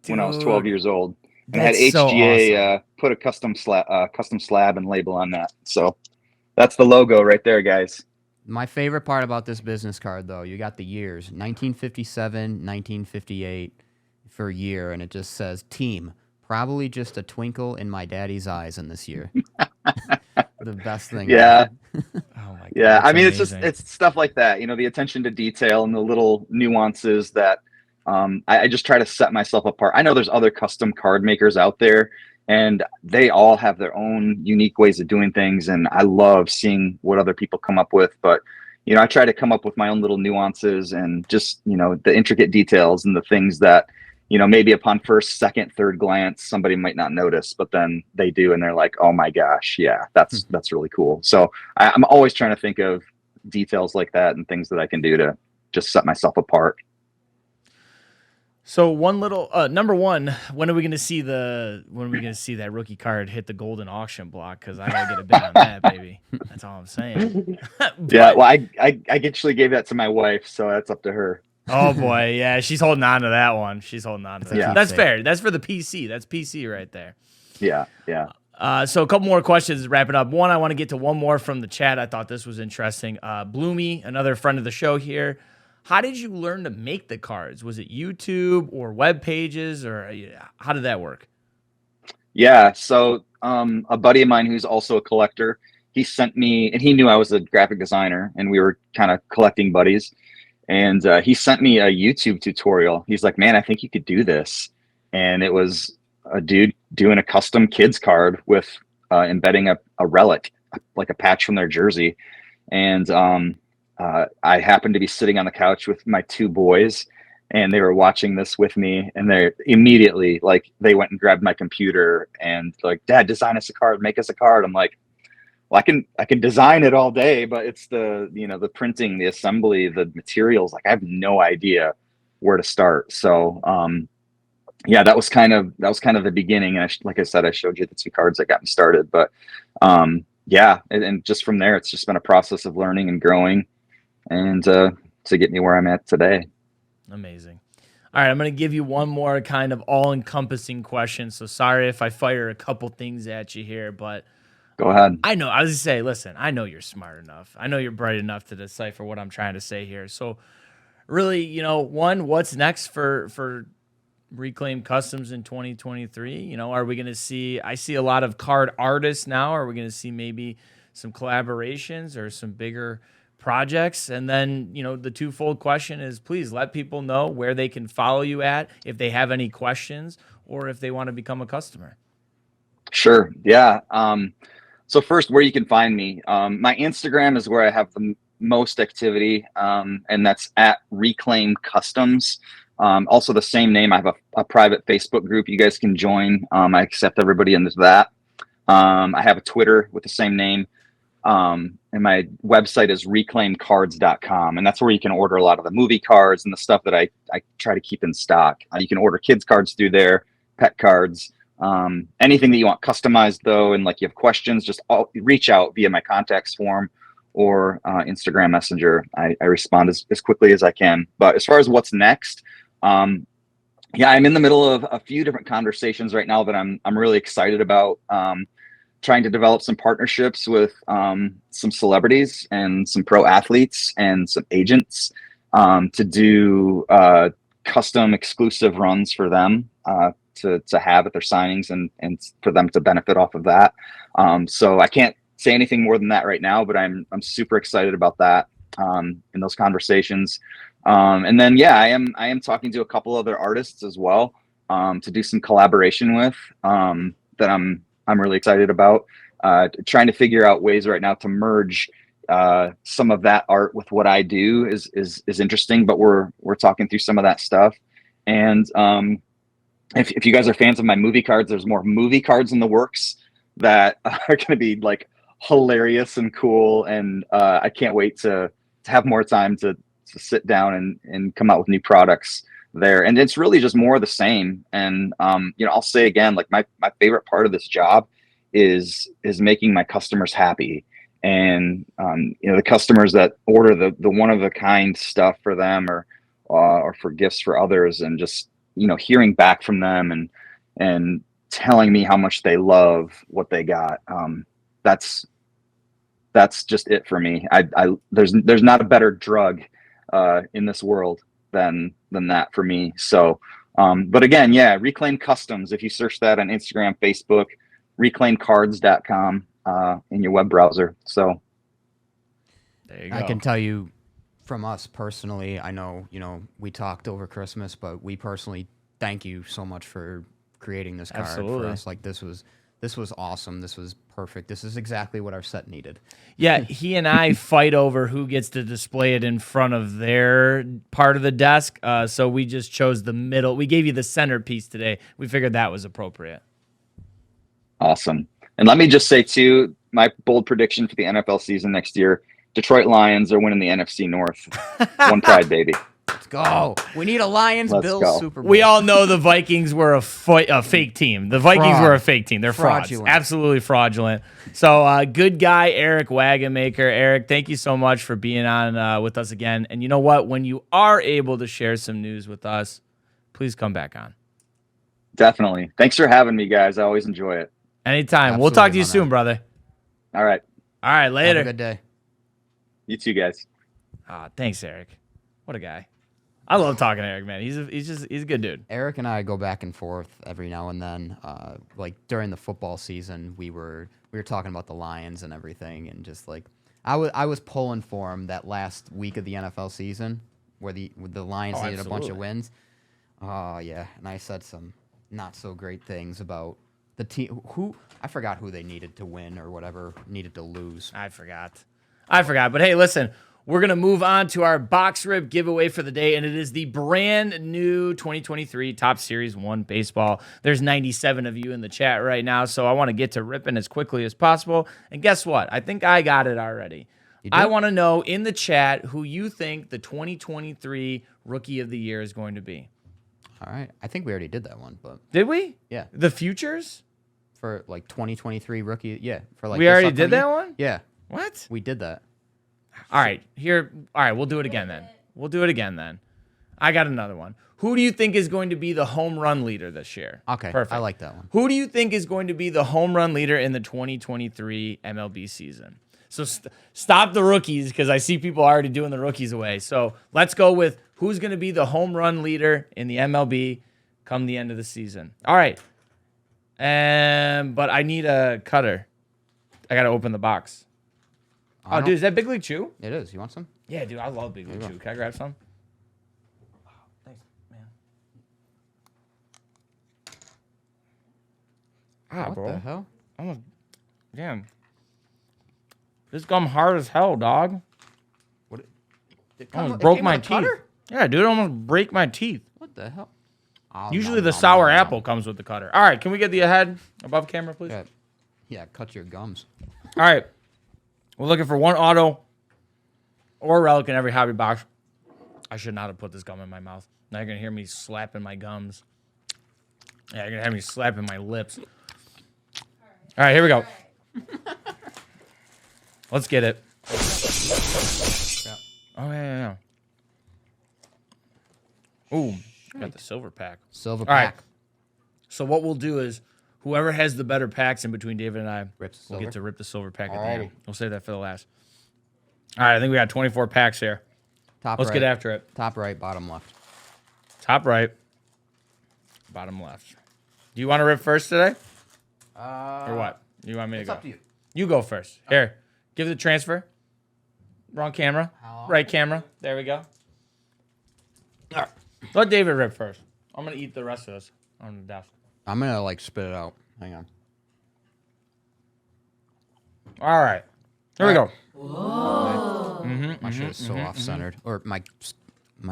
when I was 12 Dude, years old. And it had that's so HGA awesome. put a custom slab and label on that. So that's the logo right there, guys. My favorite part about this business card, though, you got the years 1957, 1958 for a year, and it just says team. Probably just a twinkle in my daddy's eyes in this year. The best thing. Yeah. Oh my God. Yeah. that's I mean, amazing. it's stuff like that, the attention to detail and the little nuances that I just try to set myself apart. I know there's other custom card makers out there, and they all have their own unique ways of doing things. And I love seeing what other people come up with. But, I try to come up with my own little nuances and just, the intricate details and the things that, maybe upon first, second, third glance, somebody might not notice, but then they do. And they're like, oh my gosh, yeah, that's really cool. So I'm always trying to think of details like that and things that I can do to just set myself apart. So one little number one, when are we going to see that rookie card hit the golden auction block? Because I gotta get a bid on that, baby. That's all I'm saying. Yeah, well, I actually gave that to my wife, so that's up to her. Oh boy, yeah, she's holding on to that one. She's holding on to that. Yeah. That's fair. That's for the PC. That's PC right there. Yeah. So a couple more questions to wrap it up. One, I want to get to one more from the chat. I thought this was interesting. Bloomy, another friend of the show here. How did you learn to make the cards? Was it YouTube or web pages, or how did that work? Yeah. So a buddy of mine who's also a collector, he sent me, and he knew I was a graphic designer, and we were kind of collecting buddies. And he sent me a YouTube tutorial. He's like, man, I think you could do this. And it was a dude doing a custom kids card with embedding a relic, like a patch from their jersey. And I happened to be sitting on the couch with my two boys, and they were watching this with me. And they immediately, like, they went and grabbed my computer and like, Dad, design us a card, make us a card. I'm like, well, I can design it all day, but it's the printing, the assembly, the materials. Like, I have no idea where to start. So, yeah, that was kind of the beginning. And like I said, I showed you the two cards that got me started, but, yeah. And just from there, it's just been a process of learning and growing, and, to get me where I'm at today. Amazing. All right, I'm going to give you one more kind of all-encompassing question. So sorry if I fire a couple things at you here, but Go ahead. I know. I was going to say, listen, I know you're smart enough. I know you're bright enough to decipher what I'm trying to say here. So really, one, what's next for Reclaim Customs in 2023? Are we going to see, I see a lot of card artists now. Are we going to see maybe some collaborations or some bigger projects? And then, the twofold question is, please let people know where they can follow you at if they have any questions or if they want to become a customer. Sure. Yeah. So first, where you can find me, my Instagram is where I have the most activity, and that's at Reclaim Customs. Also the same name. I have a private Facebook group you guys can join. I accept everybody into that. I have a Twitter with the same name. And my website is reclaimcards.com. And that's where you can order a lot of the movie cards and the stuff that I try to keep in stock. You can order kids cards through there, pet cards. Anything that you want customized though, and like you have questions, just reach out via my contacts form or Instagram Messenger. I respond as quickly as I can. But as far as what's next, yeah, I'm in the middle of a few different conversations right now that I'm really excited about. Trying to develop some partnerships with some celebrities and some pro athletes and some agents to do custom exclusive runs for them to have at their signings and for them to benefit off of that. So I can't say anything more than that right now, but I'm super excited about that in those conversations. And then yeah, I am talking to a couple other artists as well to do some collaboration with that I'm really excited about. Trying to figure out ways right now to merge some of that art with what I do is interesting, but we're talking through some of that stuff. And if you guys are fans of my movie cards, there's more movie cards in the works that are going to be like hilarious and cool. And I can't wait to have more time to sit down and come out with new products there. And it's really just more of the same. And I'll say again, like my favorite part of this job is making my customers happy. And the customers that order the one of a kind stuff for them or for gifts for others, and just hearing back from them and telling me how much they love what they got. That's just it for me. There's not a better drug in this world than that for me. So, but again, yeah, Reclaim Customs. If you search that on Instagram, Facebook, reclaimcards.com in your web browser. So There you go. I can tell you from us personally, I know, we talked over Christmas, but we personally thank you so much for creating this card Absolutely. for us. Like this was awesome. This was perfect. This is exactly what our set needed. Yeah, he and I fight over who gets to display it in front of their part of the desk. So we just chose the middle. We gave you the centerpiece today. We figured that was appropriate. awesome. And let me just say too, my bold prediction for the NFL season next year: Detroit Lions are winning the NFC North. One pride, baby. Let's go. We need a Lions Let's Bills go. Super Bowl. We all know the Vikings were a fake team. The Vikings Fraud. were a fake team. They're frauds. Fraudulent. Absolutely fraudulent. So good guy, Eric Wagenmaker. Eric, thank you so much for being on with us again. And you know what? When you are able to share some news with us, please come back on. Definitely. Thanks for having me, guys. I always enjoy it. Anytime. We'll talk to you Absolutely, soon, brother. All right. All right, Have later. a good day. You too, guys. Thanks, Eric. What a guy. I love talking to Eric, man. He's a good dude. Eric and I go back and forth every now and then. Like during the football season, we were talking about the Lions and everything, and just like I was pulling for him that last week of the NFL season where the Lions needed a bunch of absolutely. wins. Oh yeah, and I said some not so great things about the team. Who I forgot who they needed to win or whatever needed to lose. I forgot. But hey, listen, we're going to move on to our box rip giveaway for the day, and it is the brand new 2023 Top Series 1 baseball. There's 97 of you in the chat right now, so I want to get to ripping as quickly as possible. And guess what? I think I got it already. I want to know in the chat who you think the 2023 Rookie of the Year is going to be. All right, I think we already did that one, but Did we? yeah, The futures? for like 2023 rookie, yeah, for like We this already did upcoming that year? one? Yeah, What? we did that. All right, we'll do it again then. I got another one. Who do you think is going to be the home run leader this year? Okay, Perfect. I like that one. Who do you think is going to be the home run leader in the 2023 MLB season? So stop the rookies, because I see people already doing the rookies away. So let's go with who's going to be the home run leader in the MLB come the end of the season. All right. But I need a cutter. I got to open the box. Oh, dude, is that Big League Chew? It is. You want some? Yeah, dude, I love Big League Chew. Can I grab some? Oh, thanks, man. What Bro. the hell? Almost, damn. This gum hard as hell, dog. What? It Almost it broke came my with a teeth. cutter? Yeah, dude, it almost break my teeth. What the hell? Oh, Usually nom, the nom, sour nom, nom. apple comes with the cutter. All right, can we get the head above camera, please? Yeah, cut your gums. All right. We're looking for one auto or relic in every hobby box. I should not have put this gum in my mouth. Now you're going to hear me slapping my gums. Yeah, you're going to have me slapping my lips. All right, here we go. Let's get it. Yeah. Oh, yeah. Ooh. Got the silver pack. Silver All right. pack. So what we'll do is whoever has the better packs in between David and I Rips the will get silver? to rip the silver pack at the Alrighty. end. We'll save that for the last. All right, I think we got 24 packs here. Top Let's right. get after it. Top right, bottom left. Top right, bottom left. Do you want to rip first today? Or what? You want me to It's go? up to you. You go first. Here, give the transfer. Wrong camera. Right camera. There we go. All right. Let David rip first. I'm going to eat the rest of this on the desk. I'm gonna like spit it out. Hang on. All right. Here we go. My shit is so off centered, or my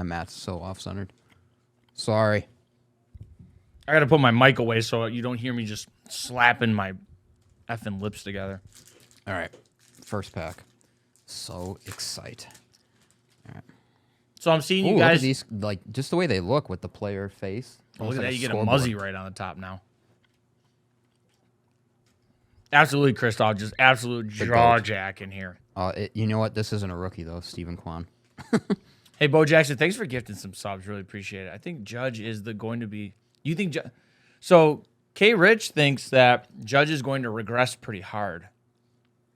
mat's so off centered. Sorry. I got to put my mic away so you don't hear me just slapping my effing lips together. All right. First pack. So excited. So I'm seeing Ooh, you look at guys. these, like just the way they look with the player face. Oh, Almost look at like that. You get a scoreboard. muzzy right on the top now. Absolutely, Christoph. Just absolute jaw jack in here. You know what? This isn't a rookie though, Stephen Kwan. Hey, Bo Jackson, thanks for gifting some subs. Really appreciate it. I think Judge is going to be. You think so? K. Rich thinks that Judge is going to regress pretty hard.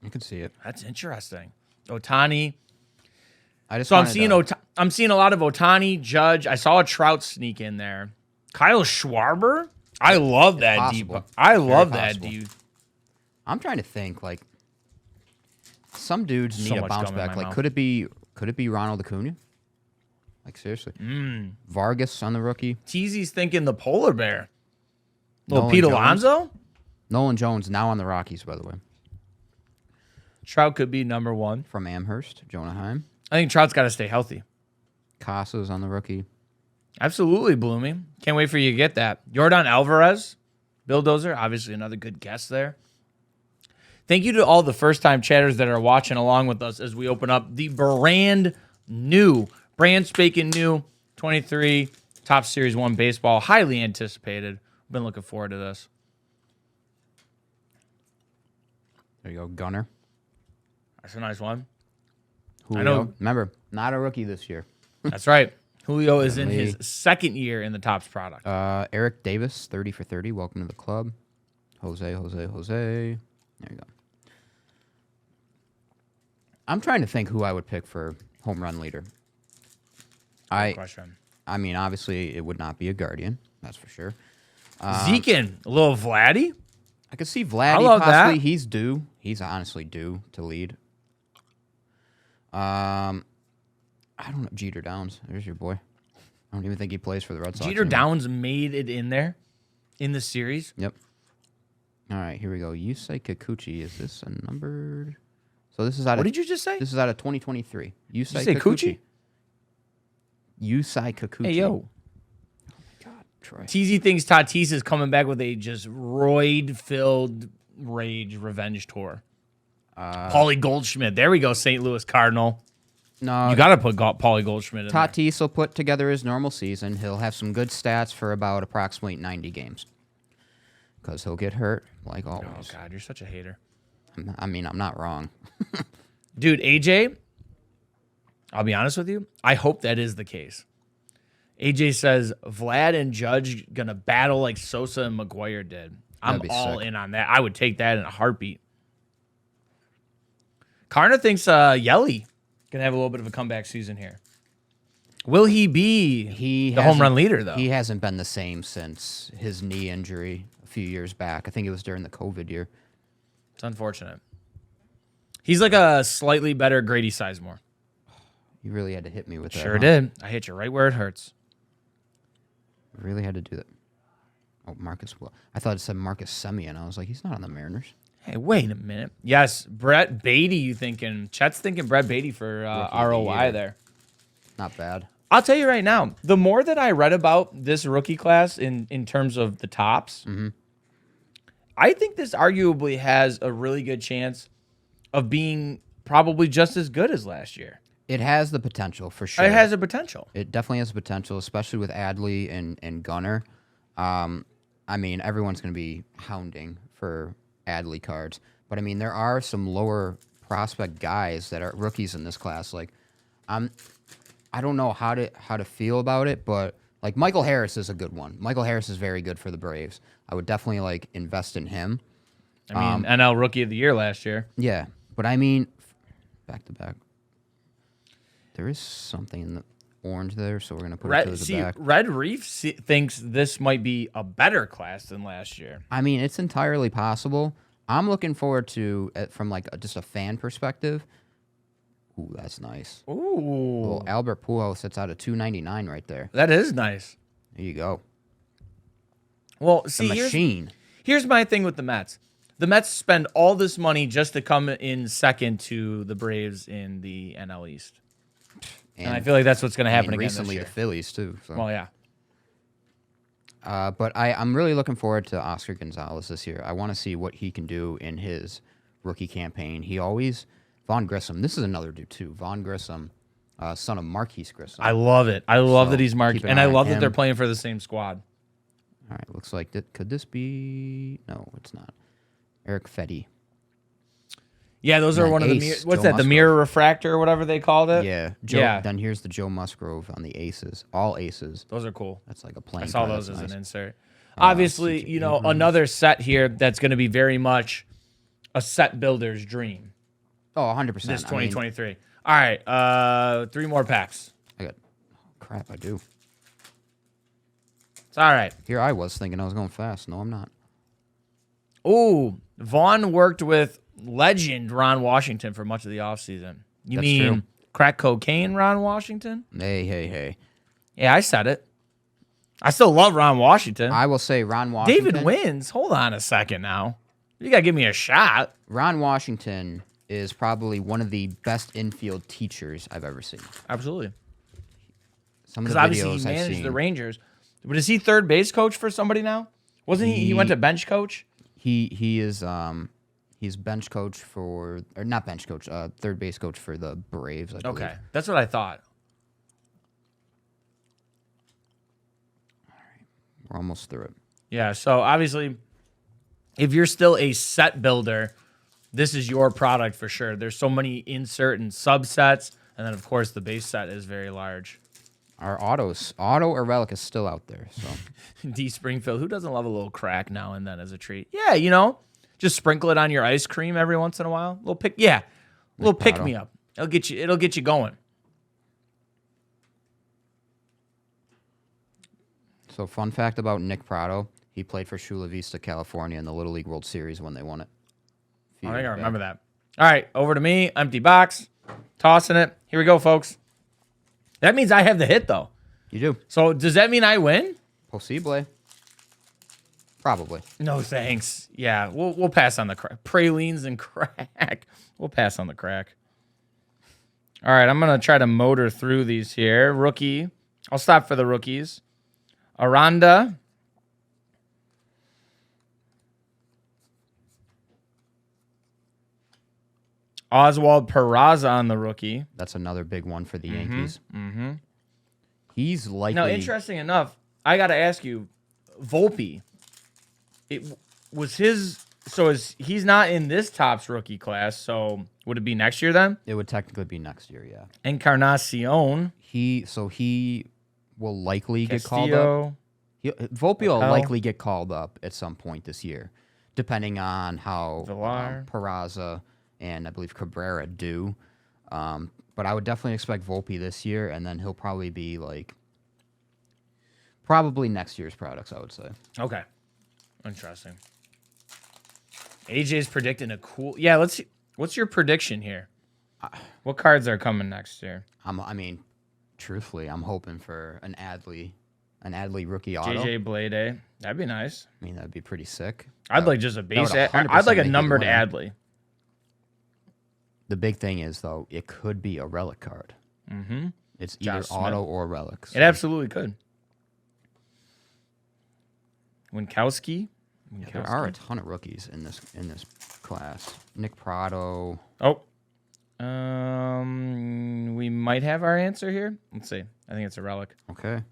You can see it. That's interesting. Otani. I just So I'm wanted seeing to- I'm seeing a lot of Otani, Judge. I saw a Trout sneak in there. Kyle Schwarber. I love that deep. possible. I Very love that possible. dude. I'm trying to think like some dudes So need a much bounce gum in back. my Like mouth. could it be Ronald Acuna? Like seriously. Vargas on the rookie. Teasy's thinking the polar bear. Little Nolan Pete Jones. Alonso. Nolan Jones now on the Rockies, by the way. Trout could be number one. From Amherst, Jonah Heim. I think Trout's got to stay healthy. Casas on the rookie. Absolutely, Bloomy. Can't wait for you to get that. Yordan Alvarez, Bill Dozer, obviously another good guest there. Thank you to all the first-time chatters that are watching along with us as we open up the brand spanking new 23 Top Series 1 baseball. Highly anticipated. Been looking forward to this. There you go, Gunner. That's a nice one. Julio. know- Remember, not a rookie this year. That's right. Julio is in Definitely. his second year in the Topps product. Eric Davis, 30 for 30. Welcome to the club. Jose. There you go. I'm trying to think who I would pick for home run leader. Good question. I mean, obviously, it would not be a Guardian. That's for sure. Zekin, a little Vladdy. I could see Vladdy love possibly. that. He's due. He's honestly due to lead. I don't know. Jeter Downs. There's your boy. I don't even think he plays for the Red Sox. Jeter anymore. Downs made it in there in the series. Yep. All right, here we go. Yusei Kikuchi. Is this a numbered? So this is out What of did you just say? this is out of 2023. Yusei you say Kikuchi. Yusei Kikuchi. Hey, yo. God, Troy. TZ thinks Tatis is coming back with a just roid-filled rage revenge tour. Paulie Goldschmidt. There we go, St. Louis Cardinal. No, You got to put Paulie Goldschmidt in there. Tatis will put together his normal season. He'll have some good stats for about approximately 90 games. Because he'll get hurt, like Oh, always. God, you're such a hater. I mean, I'm not wrong. Dude, AJ, I'll be honest with you. I hope that is the case. AJ says Vlad and Judge going to battle like Sosa and McGuire did. I'm That'd be all sick. in on that. I would take that in a heartbeat. Karna thinks Yelly going to have a little bit of a comeback season here. Will he be He the home hasn't- run leader, though? He hasn't been the same since his knee injury a few years back. I think it was during the COVID year. It's unfortunate. He's like a slightly better Grady Sizemore. You really had to hit me with that. Sure huh? did. I hit you right where it hurts. You really had to do that. Oh, Marcus. I thought it said Marcus Semien. I was like, he's not on the Mariners. Hey, wait a minute. Yes, Brett Beatty, you thinking. Chet's thinking Brett Beatty for Rookie of the ROI year. there. Not bad. I'll tell you right now, the more that I read about this rookie class in terms of the tops, I think this arguably has a really good chance of being probably just as good as last year. It has the potential for sure. It has a potential. It definitely has the potential, especially with Adley and Gunner. I mean, everyone's going to be hounding for Adley cards, but I mean, there are some lower prospect guys that are rookies in this class. Like, I don't know how to feel about it, but Like Michael Harris is a good one. Michael Harris is very good for the Braves. I would definitely like invest in him. I mean, NL Rookie of the Year last year. Yeah, but I mean, back to back. There is something in the orange there, so we're gonna put it to the back. Red Reef thinks this might be a better class than last year. I mean, it's entirely possible. I'm looking forward to, from like just a fan perspective. Ooh, that's nice. Ooh, Well, Albert Pujols sits out at 299 right there. that is nice. There you go. Well, The see, machine. here's my thing with the Mets. The Mets spend all this money just to come in second to the Braves in the NL East. And I feel like that's what's going to happen again recently this the year. Phillies too. So. Well, yeah. But I'm really looking forward to Oscar Gonzalez this year. I want to see what he can do in his rookie campaign. Vaughn Grissom. This is another dude too. Vaughn Grissom, son of Marquise Grissom. I love it. I love So, that he's Mark, keep an and eye I on love that him. they're playing for the same squad. All right, looks like could this be? No, it's not. Eric Fetty. Yeah, those are then one of the Ace, what's Joe that? The Musgrove. mirror refractor or whatever they called it. Yeah. Yeah. Then here's the Joe Musgrove on the aces. All aces. Those are cool. That's like a I playing saw card. those That's as nice. an insert. Obviously, CJ you know, Abrams. another set here that's going to be very much a set builder's dream. Oh, 100%. This 2023. All right, 3 more packs. I got. Oh, crap, I do. It's all right. Here I was thinking I was going fast. No, I'm not. Ooh, Vaughn worked with legend Ron Washington for much of the offseason. You That's mean true. crack cocaine Ron Washington? Hey. Yeah, I said it. I still love Ron Washington. I will say Ron Washington. David wins. Hold on a second now. You got to give me a shot. Ron Washington is probably one of the best infield teachers I've ever seen. Absolutely. Some of Because the obviously videos he I've managed seen. the Rangers. But is he third base coach for somebody now? Wasn't he? He went to bench coach? He is he's bench coach for, or not bench coach, third base coach for the Braves. I believe. Okay. That's what I thought. We're almost through it. Yeah, so obviously, if you're still a set builder, this is your product for sure. There's so many insert and subsets, and then of course the base set is very large. Our auto or relic is still out there. So D Springfield, who doesn't love a little crack now and then as a treat? Yeah, you know, just sprinkle it on your ice cream every once in a while. Little pick me up. It'll get you going. So fun fact about Nick Prado, he played for Chula Vista, California in the Little League World Series when they won it. I think I remember that. All right, over to me. Empty box. Tossing it. Here we go, folks. That means I have the hit, though. You do. So does that mean I win? Possible. Probably. No, thanks. Yeah, we'll pass on the crack. Pralines and crack. We'll pass on the crack. All right, I'm going to try to motor through these here. Rookie. I'll stop for the rookies. Aranda. Oswald Peraza on the rookie. That's another big one for the Yankees. Mm-hmm. He's likely. Now, interesting enough, I got to ask you, Volpe. It was his. So he's not in this Topps rookie class. So would it be next year then? It would technically be next year, yeah. Encarnacion. He will likely get called up. Volpe will Lapel. likely get called up at some point this year, depending on how Villar. Peraza and I believe Cabrera do. But I would definitely expect Volpe this year, and then he'll probably be probably next year's products, I would say. Okay. Interesting. AJ's predicting a cool. Yeah, let's see. What's your prediction here? What cards are coming next year? Truthfully, I'm hoping for an Adley rookie auto. JJ Blade. That'd be nice. I mean, that'd be pretty sick. I'd like just a base. would 100% I'd like a make it numbered win. Adley. The big thing is, though, it could be a relic card. Mm-hmm. It's either Josh auto Smith. or relics. It absolutely could. Winkowski. There are a ton of rookies in this class. Nick Prado. Oh. We might have our answer here. Let's see. I think it's a relic. Okay.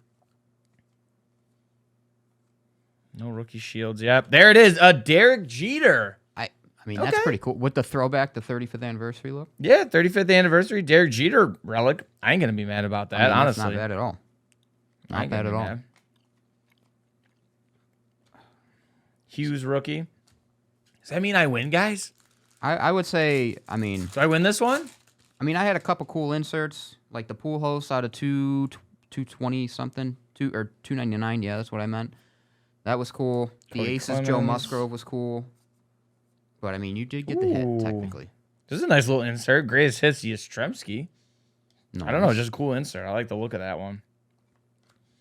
No rookie shields. Yep. There it is. A Derek Jeter. I mean, that's Okay. pretty cool. With the throwback, the 35th anniversary look. Yeah, 35th anniversary. Derek Jeter relic. I ain't going to be mad about that, I mean, honestly. that's not bad at all. Not bad at all. Hughes rookie. Does that mean I win, guys? I would say, I mean, Do I win this one? I had a couple cool inserts, like the pool host out of 220 something, 299. Yeah, that's what I meant. That was cool. The Cody Aces Joe Clemens. Musgrove was cool. But I mean, you did get the hit technically. This is a nice little insert. Greatest hits, Yastrzemski. No, I don't know, just a cool insert. I like the look of that one.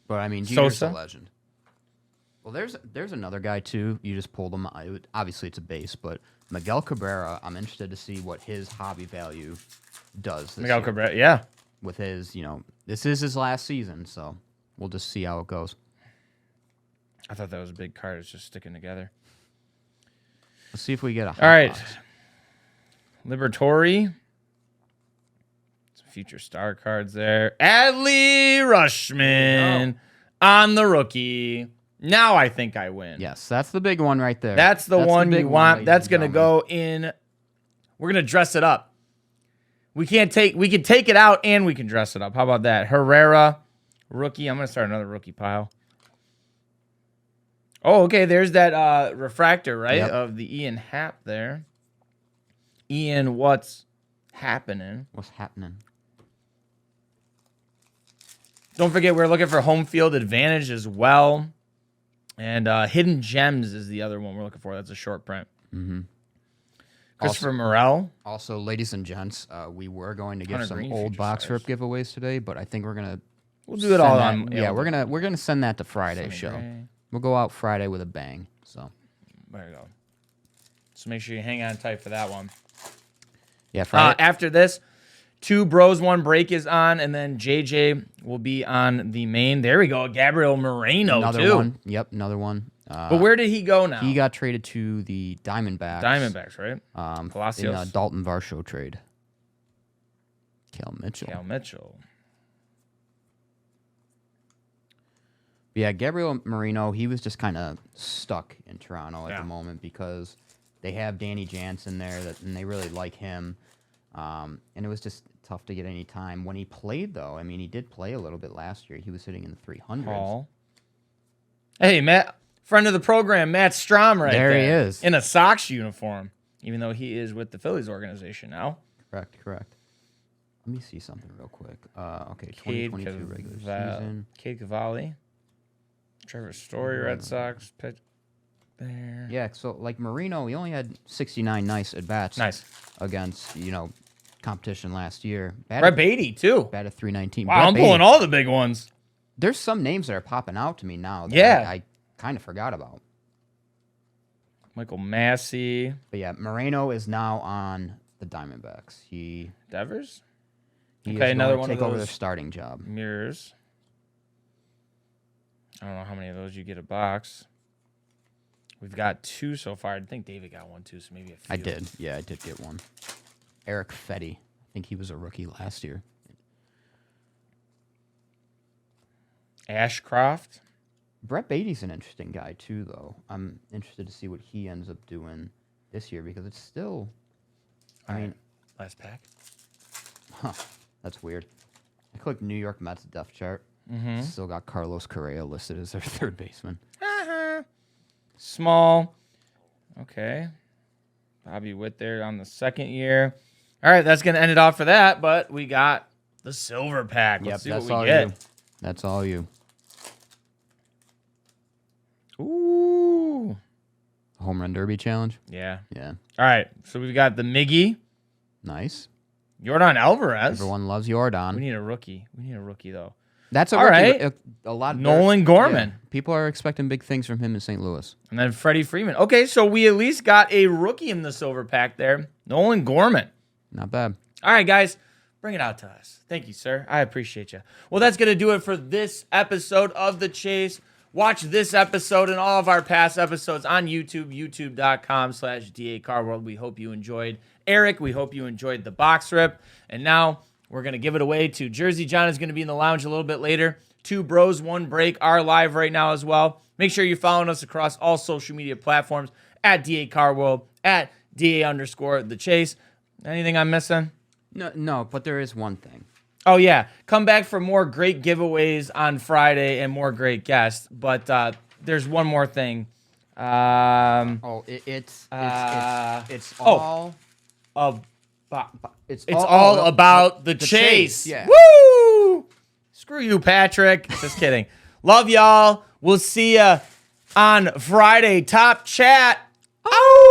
But I mean, Jeter's Sosa? a legend. Well, there's another guy too. You just pulled him. Obviously, it's a base, but Miguel Cabrera. I'm interested to see what his hobby value does. This Miguel year. Cabrera, yeah. With his, this is his last season, so we'll just see how it goes. I thought that was a big card. It's just sticking together. Let's see if we get a hot All right. box. Liberatory. Some future star cards there. Adley Rushman on the rookie. Now I think I win. Yes, that's the big one right there. That's the one big you want. ladies That's and going to gentlemen. go in. We're going to dress it up. We can take it out and we can dress it up. How about that? Herrera, rookie. I'm going to start another rookie pile. Oh, okay. There's that refractor, right? Yep. Of the Ian Happ there. Ian, what's happening? What's happening? Don't forget, we're looking for home field advantage as well. And Hidden Gems is the other one we're looking for. That's a short print. Mm-hmm. Christopher Morel. Also, ladies and gents, we were going to give Hunter some Green old future box stars. rip giveaways today, but I think we're gonna We'll do it all send on. that- Yeah, we're gonna send that to Friday's Sonny show. Gray. We'll go out Friday with a bang. So There you go. So make sure you hang on tight for that one. yeah, Friday. After this, 2 bros, 1 break is on, and then JJ will be on the main. There we go. Gabriel Moreno, another too. one. Yep, another one. But where did he go now? He got traded to the Diamondbacks. Diamondbacks, right? In a Palacios. Dalton Varsho trade. Cal Mitchell. Cal Mitchell. Yeah, Gabriel Marino, he was just kind of stuck in Toronto at Yeah. the moment because they have Danny Jansen there, and they really like him. And it was just tough to get any time. When he played, though, I mean, he did play a little bit last year. He was hitting in the 300s. Paul. Hey, Matt. Friend of the program, Matt Strom right there. There he is. In a Sox uniform, even though he is with the Phillies organization now. Correct. Let me see something real quick. Okay, Cade 2022 regular season. Cade Cavalli. Trevor Story, Red Sox. Pitch there. Yeah, so like Marino, he only had 69 nice at-bats Nice. against, competition last year. Brett Beatty, too. Batted 319. Wow, Brett I'm Beatty. pulling all the big ones. There's some names that are popping out to me now that Yeah. I kind of forgot about. Michael Massey. But yeah, Moreno is now on the Diamondbacks. He Devers. is Okay, going another to one of take over their those. starting job. Mirrors. I don't know how many of those you get a box. We've got 2 so far. I think David got one, too, so maybe a few. I did. Yeah, I did get one. Eric Fetty. I think he was a rookie last year. Ashcroft. Brett Beatty's an interesting guy too, though. I'm interested to see what he ends up doing this year because it's still. I mean, Last pack. that's weird. I clicked New York Mets depth chart. Mm-hmm. Still got Carlos Correa listed as their third baseman. Small. Okay. Bobby Witt there on the second year. All right, that's going to end it off for that, but we got the silver pack. Let's see that's what all we get. you. That's all you. Ooh. Home run derby challenge. Yeah. Yeah, All right, so we've got the Miggy, nice. Jordan Alvarez. Everyone loves We Jordan. need a rookie. We need a rookie, though. That's a all rookie. right. A lot. Nolan Gorman. People are expecting big things from him in St. Louis. And then Freddie Freeman. Okay, so we at least got a rookie in the silver pack there. Nolan Gorman. Not bad. All right, guys, bring it out to us. Thank you, sir. I appreciate you. Well, that's going to do it for this episode of The Chase. Watch this episode and all of our past episodes on YouTube, youtube.com/DACarWorld. We hope you enjoyed Eric. We hope you enjoyed the box rip. And now we're going to give it away to Jersey John is going to be in the lounge a little bit later. 2 bros, 1 break are live right now as well. Make sure you're following us across all social media platforms at DACarWorld, at DA_The Chase. Anything I'm missing? No, but there is one thing. Oh, yeah. Come back for more great giveaways on Friday and more great guests. But there's one more thing. It's all It's all about the chase. Yeah. Woo! Screw you, Patrick. Just kidding. Love y'all. We'll see ya on Friday. Top chat. Oh!